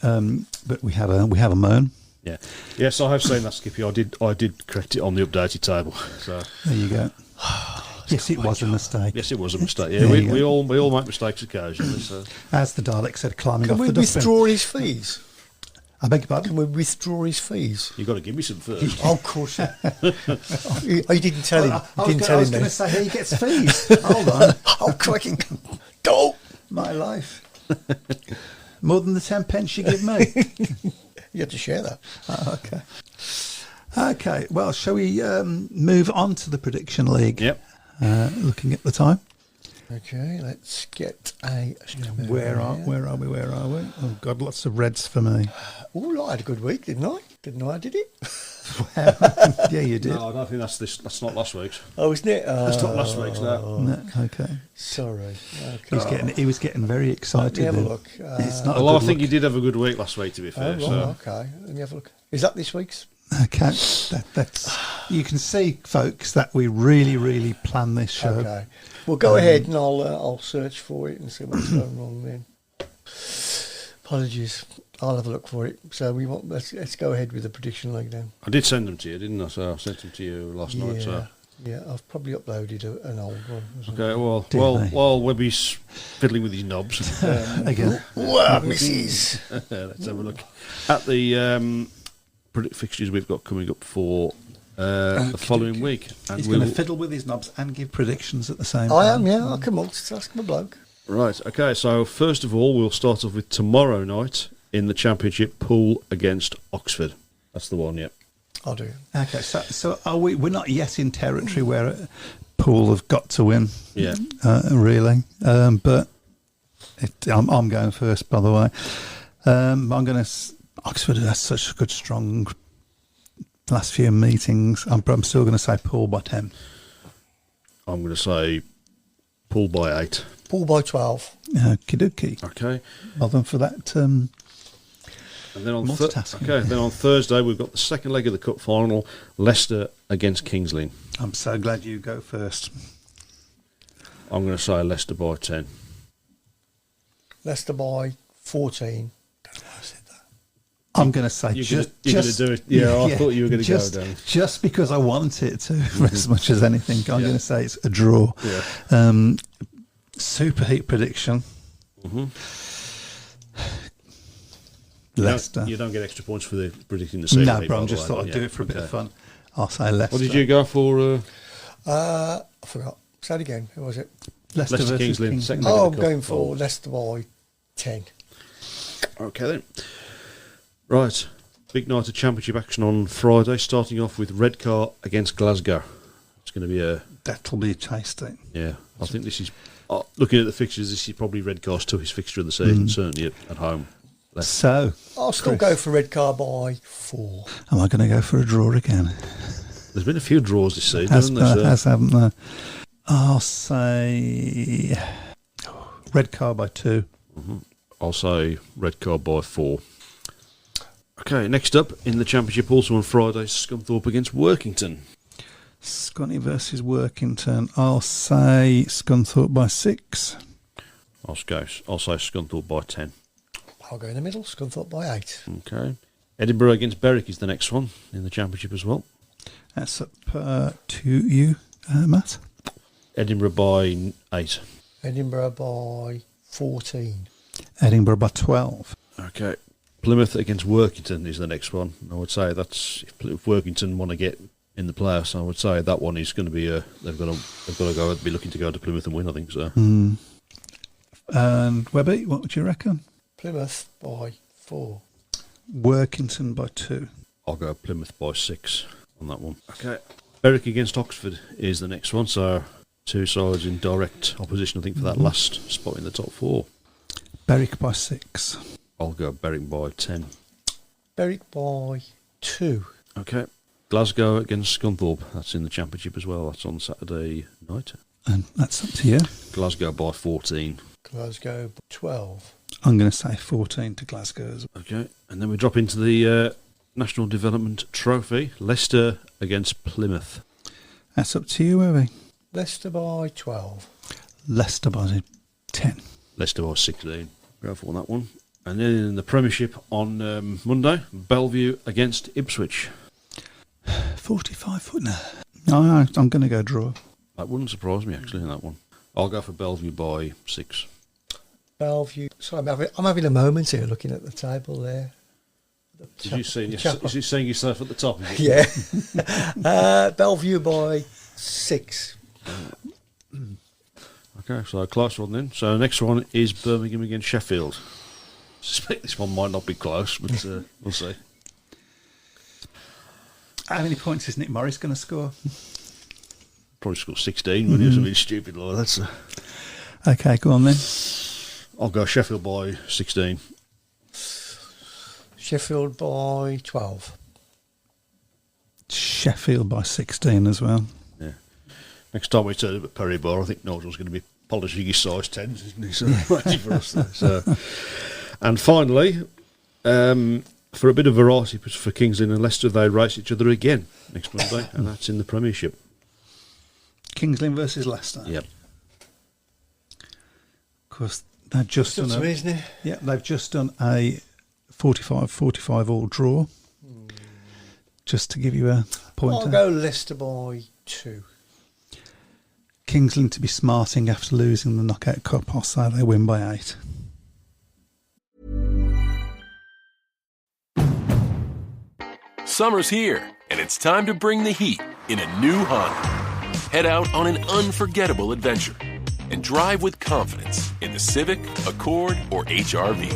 but we have a moan. Yeah, yes, I have seen that, Skippy. I did correct it on the updated table. So there you go. Yes, it was a mistake. Yes, it was a mistake. Yeah, we all make mistakes occasionally. So. As the Dalek said, climbing off the dustbin. dustbin. Can we withdraw his fees? I beg your pardon? Can we withdraw his fees? You've got to give me some first. Oh, of course. You didn't tell him. I was going to say he gets fees. Hold on. Oh, cracking. Go. My life. More than the 10 pence you give me. You have to share that. Oh, okay. Okay, well, shall we move on to the Prediction League? Yep. Looking at the time. Okay, let's get a... Where are we? Oh, God, lots of reds for me. Oh, I had a good week, didn't I? Didn't I did it? Yeah, you did. No, I don't think that's not last week's. Oh, isn't it? That's not last week's, no. Okay. Sorry. Okay. He was getting very excited. Let me have a look. It's not I think you did have a good week last week, to be fair. Okay. Let me have a look. Is that this week's? Okay. That's you can see, folks, that we really, really plan this show. Okay. Well, go ahead and I'll search for it and see what's going on then. Apologies. I'll have a look for it. So let's go ahead with the prediction leg then. I did send them to you, didn't I? So I sent them to you last night. So. Yeah, I've probably uploaded an old one. Okay, while Webby's fiddling with his knobs, Again. Wow, missus. let's have a look at the fixtures we've got coming up for the following week. And He's going to fiddle with his knobs and give predictions at the same time. I am, yeah. I can multitask my bloke. Right, okay, so first of all, we'll start off with tomorrow night in the Championship, Poole against Oxford. That's the one, yeah. I'll do. Okay, so are we? We're not yet in territory where Poole have got to win. Yeah, really. But I'm going first, by the way. I'm going to. Oxford has such a good, strong last few meetings. I'm still going to say Poole by 10. I'm going to say Poole by 8. Poole by 12. Okie dokie. Okay. Well done for that. And then on multitasking. Then on Thursday we've got the second leg of the cup final, Leicester against Kings Lynn. I'm so glad you go first. I'm going to say Leicester by 10. Leicester by 14. I'm going to say you're going to do it. Yeah, I thought you were going to go down. Just because I want it to, as much as anything, I'm going to say it's a draw. Yeah. Superheat prediction. Mm-hmm. Leicester. You don't get extra points for the predicting the season. No, bro, I just thought I'd do it for a bit of fun. I'll say Leicester. What did you go for? I forgot. Say it again. Who was it? Leicester versus Kings Lynn. Kings Lynn. I'm going for Leicester by 10. Okay then. Right. Big night of Championship action on Friday, starting off with Redcar against Glasgow. It's going to be That'll be tasty. Yeah, I think this is... looking at the fixtures, this is probably Redcar's toughest fixture of the season, certainly at home. So, I'll still go for Redcar by 4. Am I going to go for a draw again? There's been a few draws this season, haven't there? I'll say Redcar by 2. Mm-hmm. I'll say Redcar by 4. Okay, next up in the Championship, also on Friday, Scunthorpe against Workington. Scunny versus Workington. I'll say Scunthorpe by 6. I'll say Scunthorpe by 10. I'll go in the middle, Scunthorpe by 8. Okay. Edinburgh against Berwick is the next one in the Championship as well. That's up to you, Matt. Edinburgh by 8. Edinburgh by 14. Edinburgh by 12. Okay. Plymouth against Workington is the next one. I would say that's if Workington want to get in the playoffs, I would say that one is going to be they've got to be looking to go to Plymouth and win. I think so. And Webby, what would you reckon? Plymouth by 4. Workington by 2. I'll go Plymouth by 6 on that one. Okay. Berwick against Oxford is the next one. So two sides in direct opposition, I think, for that last spot in the top 4. Berwick by 6. I'll go Berwick by 10. Berwick by 2. Okay. Glasgow against Scunthorpe. That's in the Championship as well. That's on Saturday night. And that's up to you. Glasgow by 14. Glasgow by 12. I'm going to say 14 to Glasgow as well. Okay. And then we drop into the National Development Trophy. Leicester against Plymouth. That's up to you, Webby. Leicester by 12. Leicester by 10. Leicester by 16. Go for that one. And then in the Premiership on Monday, Bellevue against Ipswich. 45 foot now. No, I'm going to go draw. That wouldn't surprise me, actually, in that one. I'll go for Bellevue by 6. Bellevue. Sorry, I'm having a moment here looking at the table there. Is you seeing yourself at the top? Yeah. Bellevue by 6. Okay, so a close one then. So the next one is Birmingham against Sheffield. I suspect this one might not be close, but we'll see. How many points is Nick Morris going to score? Probably score 16 when he was something stupid like that. So. Okay, go on then. I'll go Sheffield by 16. Sheffield by 12. Sheffield by 16 as well. Yeah. Next time we turn up at Perry Bar, I think Nigel's going to be polishing his size 10s, isn't he? So ready for us there. So. And finally, for a bit of variety for Kings Lynn and Leicester, they race each other again next Monday, and that's in the Premiership. Kings Lynn versus Leicester. Yep. Of course, They've just It's up done to me, isn't it? Yeah, they've just done a 45-45 all draw. Just to give you a pointer. I'll go Leicester by 2. Kings Lynn to be smarting after losing the Knockout Cup. I'll say they win by 8. Summer's here, and it's time to bring the heat in a new Honda. Head out on an unforgettable adventure and drive with confidence in the Civic, Accord, or HR-V.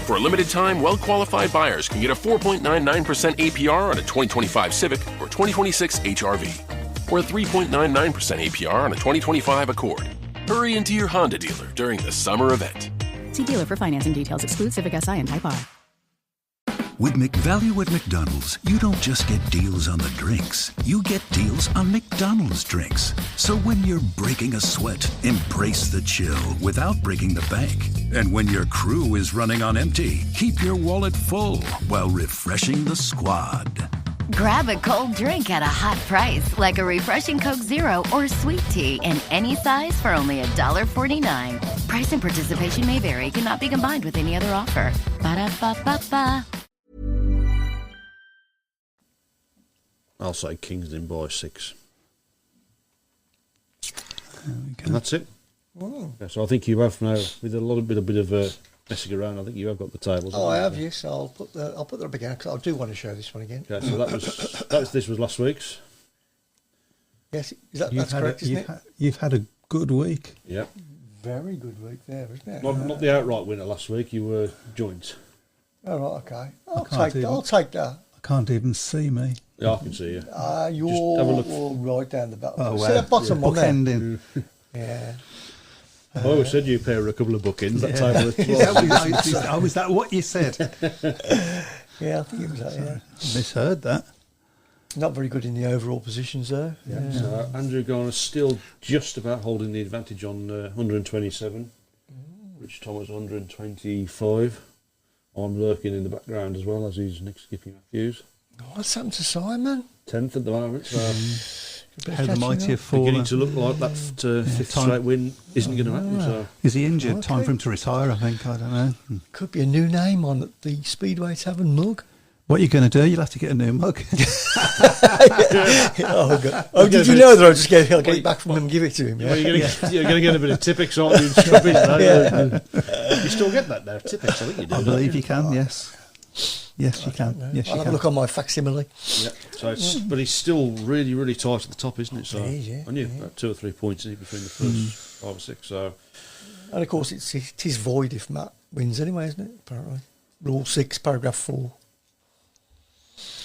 For a limited time, well-qualified buyers can get a 4.99% APR on a 2025 Civic or 2026 HR-V, or a 3.99% APR on a 2025 Accord. Hurry into your Honda dealer during the summer event. See dealer for financing details. Exclude Civic Si and Type R. With McValue at McDonald's, you don't just get deals on the drinks. You get deals on McDonald's drinks. So when you're breaking a sweat, embrace the chill without breaking the bank. And when your crew is running on empty, keep your wallet full while refreshing the squad. Grab a cold drink at a hot price, like a refreshing Coke Zero or sweet tea in any size for only $1.49. Price and participation may vary. Cannot be combined with any other offer. Ba-da-ba-ba-ba. I'll say Kings Lynn by 6. And that's it. Oh. Yeah, so I think you have now, with a bit of messing around, I think you have got the tables. Oh, I have, yes. I'll put them up again, because I do want to show this one again. Okay, so this was last week's. Yes, that's correct, isn't it? You've had a good week. Yeah. Very good week there, isn't it? Not the outright winner last week, you were joint. All right, okay. I'll can't take that. I can't even see me. Yeah, I can see you. You're have a look. right down the bottom. Oh, See that bottom one there? Bookending. Yeah. I always said you pair a couple of bookends. That Yeah. table. Was that what you said? Yeah, I think it was that, yeah. Misheard that. Not very good in the overall positions, though. Yeah. So Andrew Garner's still just about holding the advantage on 127. Rich Thomas 125. I'm lurking in the background as well as he's Nick Skippy Matthews. What's happened to Simon? 10th at the moment. So How the mighty have beginning fallen. to look like that fifth straight win isn't going to happen. So Is he injured? Okay. Time for him to retire, I think. I don't know. Could be a new name on the Speedway Tavern mug. What are you going to do? You'll have to get a new mug. Oh, God. Oh, did you know that? I'll get it back from him and give it to him. well, Yeah. you're going to get a bit of Tipex, aren't you? In Scrubbies, though? You still get that now, Tipex, I think you do. I believe you can, yes. Yes, you can. Yes, I'll you have a can. look on my facsimile. Yeah. So but he's still really, really tight at the top, isn't it? So It is, yeah. I knew about 2 or 3 points in between the first 5 or 6. So And, of course, it is void if Matt wins anyway, isn't it? Apparently. Rule 6, paragraph 4.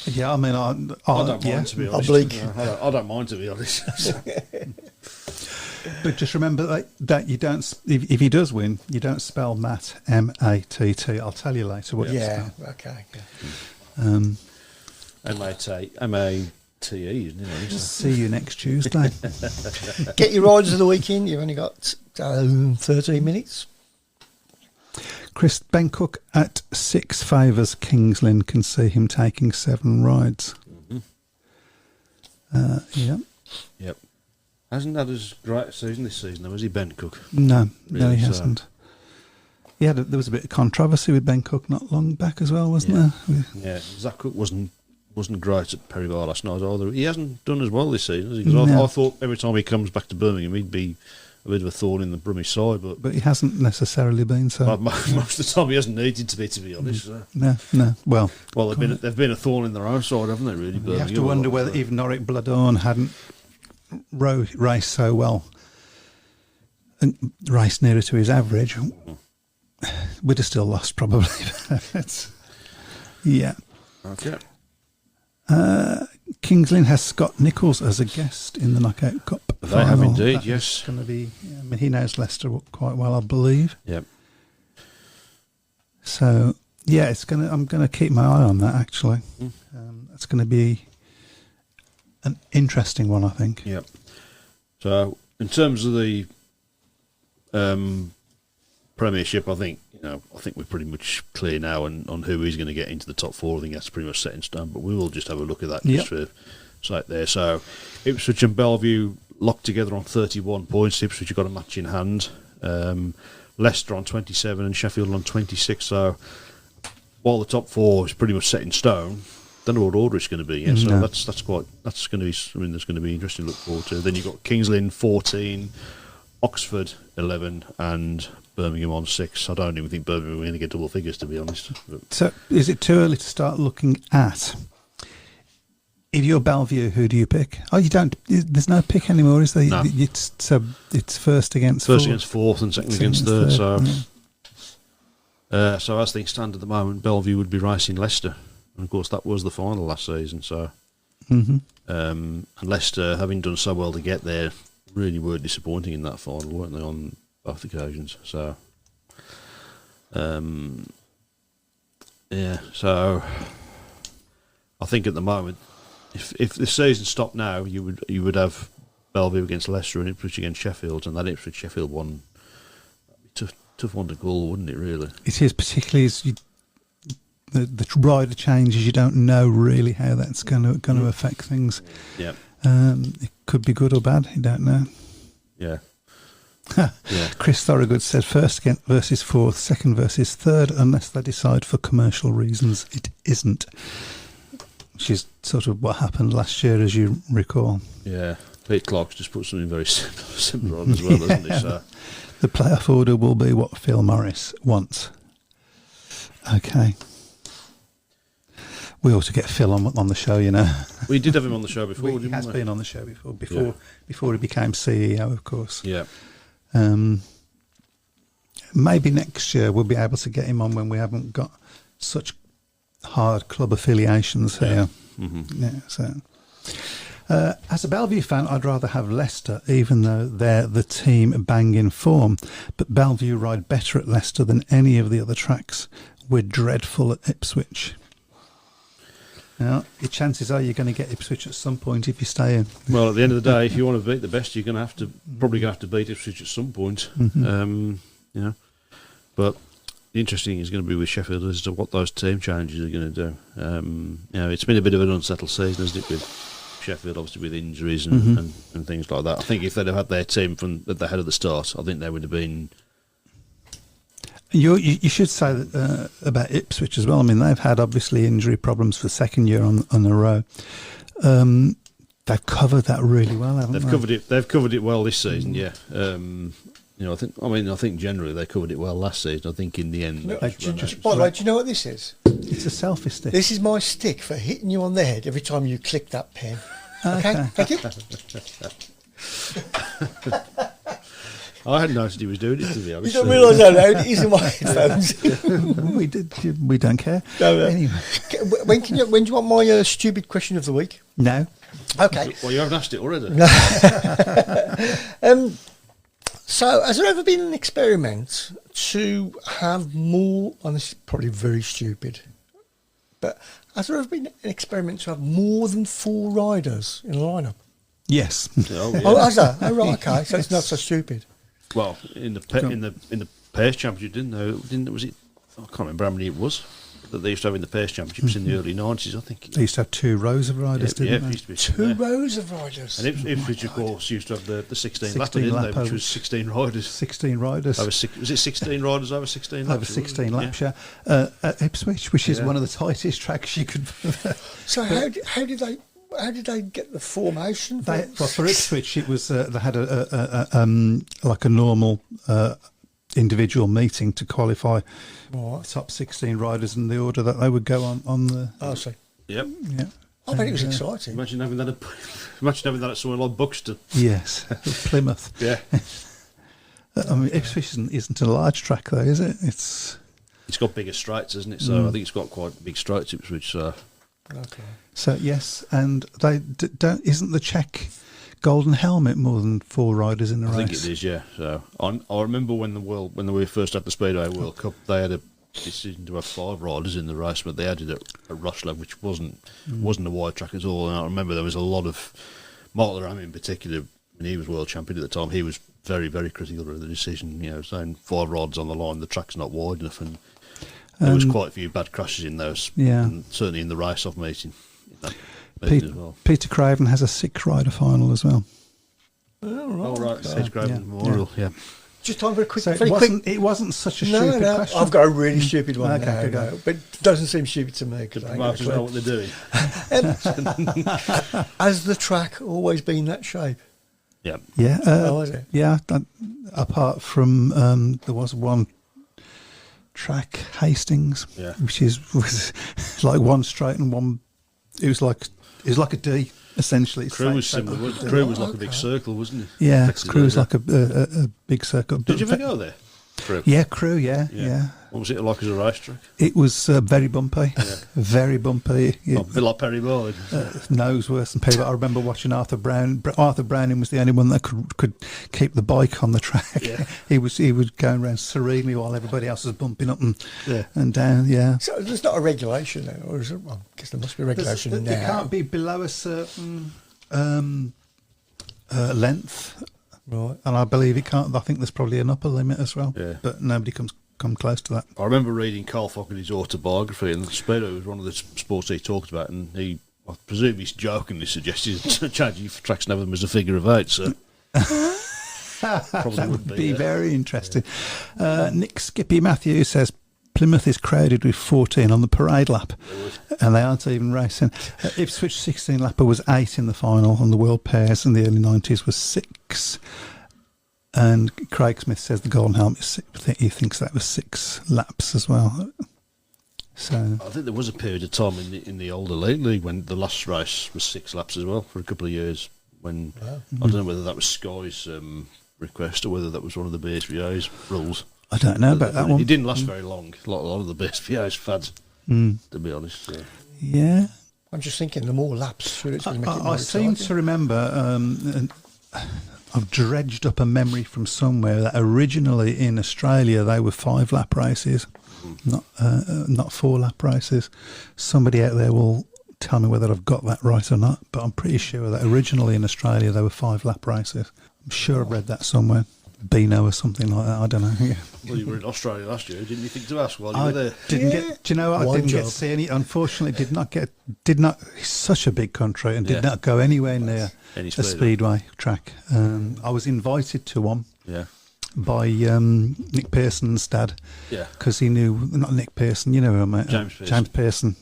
Yeah, I mean, I don't mind, to be honest. I don't mind, to be honest. But just remember that you don't. If he does win, you don't spell Matt M-A-T-T. I'll tell you later what you Yeah, spell. okay. M-A-T-E, isn't it? See you next Tuesday. Get your riders of the weekend. You've only got 13 minutes. Chris Bencook at 6 favours. Kings Lynn can see him taking 7 rides. Yeah. Yep. Hasn't had as great a season this season, though, has he, Ben Cook? No, Really, he so- hasn't. There was a bit of controversy with Ben Cook not long back as well, wasn't there? Yeah, Zach Cook wasn't great at Perry Bar last night either. He hasn't done as well this season, has he? 'Cause No. I thought every time he comes back to Birmingham, he'd be a bit of a thorn in the Brummie side, but But he hasn't necessarily been so. most of the time he hasn't needed to be honest. No. Well, They've been a thorn in their own side, haven't they? Really, you have to wonder whether even Norick Bladorn hadn't raced so well and raced nearer to his average, we'd have still lost probably. Yeah. Okay. Kings Lynn has Scott Nichols as a guest in the Knockout Cup. They have final. indeed, That yes. is going to be. I mean, he knows Leicester quite well, I believe. Yep. So yeah, I'm going to keep my eye on that. Actually, it's going to be an interesting one, I think. Yep. So in terms of the Premiership, I think we're pretty much clear now on who is going to get into the top 4. I think that's pretty much set in stone. But we will just have a look at that just for sight there. So Ipswich and Bellevue locked together on 31 points. Ipswich have got a match in hand. Leicester on 27 and Sheffield on 26. So while the top four is pretty much set in stone, don't know what order it's going to be. Yeah, so that's going to be. I mean, that's going to be interesting to look forward to. Then you've got Kings Lynn 14, Oxford 11, and Birmingham on 6. I don't even think Birmingham are going to get double figures, to be honest. But So, is it too early to start looking at? If you're Bellevue, who do you pick? Oh, you don't. There's no pick anymore, is there? No. It's first against fourth and second against third. So as things stand at the moment, Bellevue would be racing Leicester, and of course that was the final last season. So, and Leicester, having done so well to get there, really were disappointing in that final, weren't they, on both occasions? So, So I think at the moment, if the season stopped now, you would have Bellevue against Leicester and Ipswich against Sheffield, and that Ipswich Sheffield one, tough one to call, wouldn't it? Really, it is, particularly as the rider changes. You don't know really how that's going to affect things. Yeah, it could be good or bad. You don't know. Yeah. Chris Thorogood said first versus fourth, second versus third, unless they decide for commercial reasons it isn't. Which is sort of what happened last year, as you recall. Yeah, Pete Clark's just put something very similar on as well, hasn't he? So. The playoff order will be what Phil Morris wants. Okay. We ought to get Phil on the show, you know. We did have him on the show before, didn't we? He has been on the show before he became CEO, of course. Yeah. Maybe next year we'll be able to get him on when we haven't got such hard club affiliations here. Yeah, so as a Bellevue fan, I'd rather have Leicester, even though they're the team banging form. But Bellevue ride better at Leicester than any of the other tracks. We're dreadful at Ipswich. Now, your chances are you're going to get Ipswich at some point if you stay in. Well, at the end of the day, if you want to beat the best, you're going to have to beat Ipswich at some point. But the interesting is going to be with Sheffield as to what those team changes are going to do. It's been a bit of an unsettled season, hasn't it, with Sheffield, obviously with injuries and things like that. I think if they'd have had their team at the head of the start, I think they would have been. You should say that, about Ipswich as well. I mean, they've had obviously injury problems for the second year on a row. They've covered that really well, haven't they? They've covered it well this season. Yeah. I think generally they covered it well last season. I think in the end. By the way, do you know what this is? It's a selfie stick. This is my stick for hitting you on the head every time you click that pen. Okay, thank you. I hadn't noticed he was doing it, to be honest. You don't realise how loud it is in my headphones. We don't care. No, anyway, when do you want my stupid question of the week? No. Okay. Well, you haven't asked it already. So, has there ever been an experiment to have more? And this is probably very stupid, but has there ever been an experiment to have more than 4 riders in a lineup? Yes. Oh, yeah. Oh, has that? Oh, right. Okay. So it's not so stupid. Well, in the Pairs Championship, was it? I can't remember how many it was that they used to have in the Pairs Championships in the early 90s. I think they used to have 2 rows of riders, didn't they? It used to be 2 rows of riders. And Ipswich, of course, used to have the 16 lapper, didn't they? Which was 16 riders. 16 riders. Was it 16 riders over 16 laps? Over 16 laps, yeah. At Ipswich, which is one of the tightest tracks you could. So how did they get the formation? For Ipswich, it was they had like a normal individual meeting to qualify the top 16 riders in the order that they would go on the. Oh, see. Yep. Yeah. I bet it was exciting. Imagine having that at somewhere like Buxton. Yes, Plymouth. Yeah. I mean, Ipswich isn't a large track, though, is it? It's got bigger straights, isn't it? So I think it's got quite big straights, Ipswich. So. Okay. So yes, and they don't. Isn't the Czech Golden Helmet more than 4 riders in the race? I think it is. Yeah. So I remember when we first had the Speedway World Cup, they had a decision to have 5 riders in the race, but they added a Rushlow, which wasn't a wide track at all. And I remember there was a lot of Mark Laram in particular, when he was world champion at the time. He was very, very critical of the decision. Saying 5 riders on the line, the track's not wide enough, and there was quite a few bad crashes in those. Yeah, and certainly in the race-off meeting. As well. Peter Craven has a 6-rider final as well. Oh, right. Peter Craven Memorial, yeah. Just time for a quick, So very it wasn't such a No, stupid no, question. I've got a really stupid one Okay, now, go. no, but it doesn't seem stupid to me because I ain't got a Promoters know clue. what they're doing. Has the track always been that shape? Yeah. Yeah, Oh, is it? yeah. Apart from there was one track, Hastings, Yeah. which was like one straight and one. It was like a D essentially. Crew was Same similar. shape. Crew was like a big circle, wasn't it? Yeah, Effectively, Crew was yeah. like a big circle. Did you ever go there? Crew? Yeah, Crew. Yeah. What was it like as a racetrack? It was very bumpy, very bumpy. A bit like Perry Boyd. Nose worse than people. I remember watching Arthur Browne. Arthur Browne was the only one that could keep the bike on the track. Yeah. he was going around serenely while everybody else was bumping up and down. Yeah. So there's not a regulation there, or is it? Well, I guess there must be a regulation now. It can't be below a certain length, Right. and I believe it can't. I think there's probably an upper limit as well. Yeah. But nobody come close to that. I remember reading Carl Fogarty's autobiography, and Speedo was one of the sports he talked about, and I presume he's jokingly suggested charging for tracks never as a figure of 8, so probably That would would be yeah. very interesting. Nick Skippy Matthews says Plymouth is crowded with 14 on the parade lap, and they aren't even racing. Ipswich 16 lapper was 8 in the final on the World Pairs in the early 90s was 6. And Craig Smith says the Golden Helmet is 6. He thinks that was 6 laps as well. So I think there was a period of time in the older league when the last race was 6 laps as well for a couple of years. When I don't know whether that was Sky's request or whether that was one of the BSVA's rules. I don't know about that one. It didn't last very long. A lot of the BSVA's fads, to be honest. So. Yeah. I'm just thinking the more laps, sure it's going to make it more I seem exciting. to remember, I've dredged up a memory from somewhere that originally in Australia they were 5-lap races, not 4-lap races. Somebody out there will tell me whether I've got that right or not, but I'm pretty sure that originally in Australia they were 5-lap races. I'm sure I've read that somewhere. Beano or something like that. I don't know. Yeah. Well, you were in Australia last year, didn't you think to ask while you were there? Didn't get. Do you know what? I One didn't get job. to see any. Unfortunately, did not. It's such a big country and did not go anywhere near Any a speedway. speedway track. I was invited to one Yeah. by Nick Pearson's dad. Yeah. Because he knew, not Nick Pearson, you know him, James Pearson.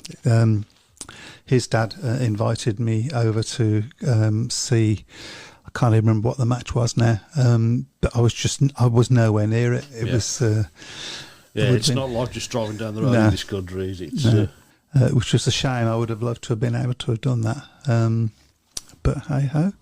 His dad invited me over to see. I can't even remember what the match was now, but I was nowhere near it. It was. Yeah, would it's been- not like just driving down the road No. in this country, is it? It's, No. Which was a shame. I would have loved to have been able to have done that. But hey ho.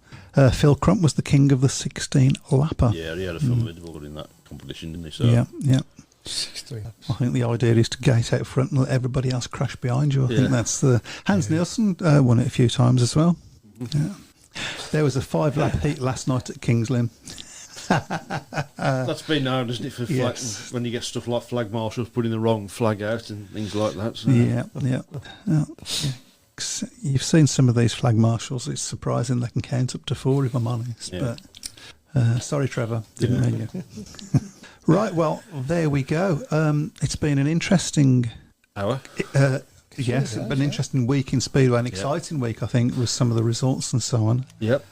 Phil Crump was the king of the 16 lapper. yeah, he had a film interval in that competition, didn't he? So, Yeah. 16 laps. I think the idea is to gate out front and let everybody else crash behind you. I think Yeah. that's the Hans Nielsen won it a few times as well. Yeah. There was a 5-lap heat last night at Kings Lynn. That's been known, isn't it, for Yes. when you get stuff like flag marshals putting the wrong flag out and things like that. So. Yeah. You've seen some of these flag marshals. It's surprising they can count up to 4, if I'm honest. Yeah. But sorry, Trevor, didn't mean you. Right, well, there we go. It's been an interesting, Hour? yes, an interesting week in Speedway, an exciting week, I think, with some of the results and so on. Yep.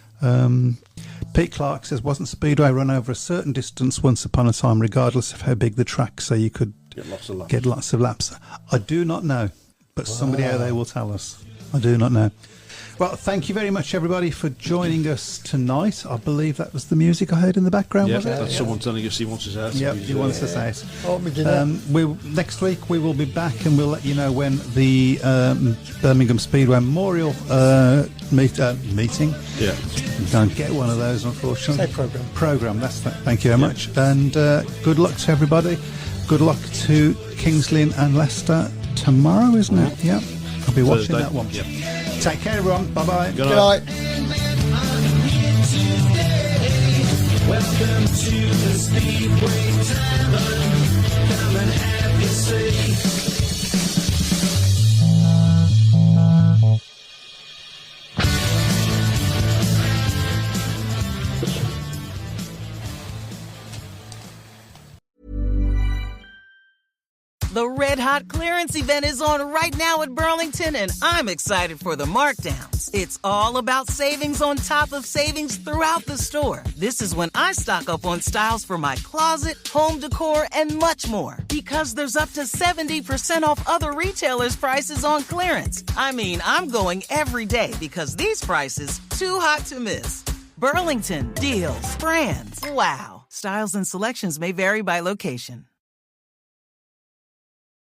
Pete Clark says, wasn't Speedway run over a certain distance once upon a time, regardless of how big the track, so you could Get lots of laps. I do not know, but somebody out there will tell us. I do not know. Well, thank you very much, everybody, for joining us tonight. I believe that was the music I heard in the background, Yeah, was it? that's someone telling us he wants us out. Yep, he wants us out. Oh, we did that. Next week we will be back and we'll let you know when the Birmingham Speedway Memorial meeting. Yeah. You don't get one of those, unfortunately. Say programme. That's that. Thank you very much. And good luck to everybody. Good luck to Kings Lynn and Leicester tomorrow, isn't it? Yep. I'll be watching Thursday. that one. Yep. Take care, everyone. Bye-bye. Good Good night. night. Welcome to the Speedway Tavern. Come and have your say. The Red Hot hot clearance event is on right now at Burlington, and I'm excited for the markdowns. It's all about savings on top of savings throughout the store. This is when I stock up on styles for my closet, home decor, and much more. Because there's up to 70% off other retailers' prices on clearance. I mean, I'm going every day because these prices, too hot to miss. Burlington, deals, brands, wow. Styles and selections may vary by location.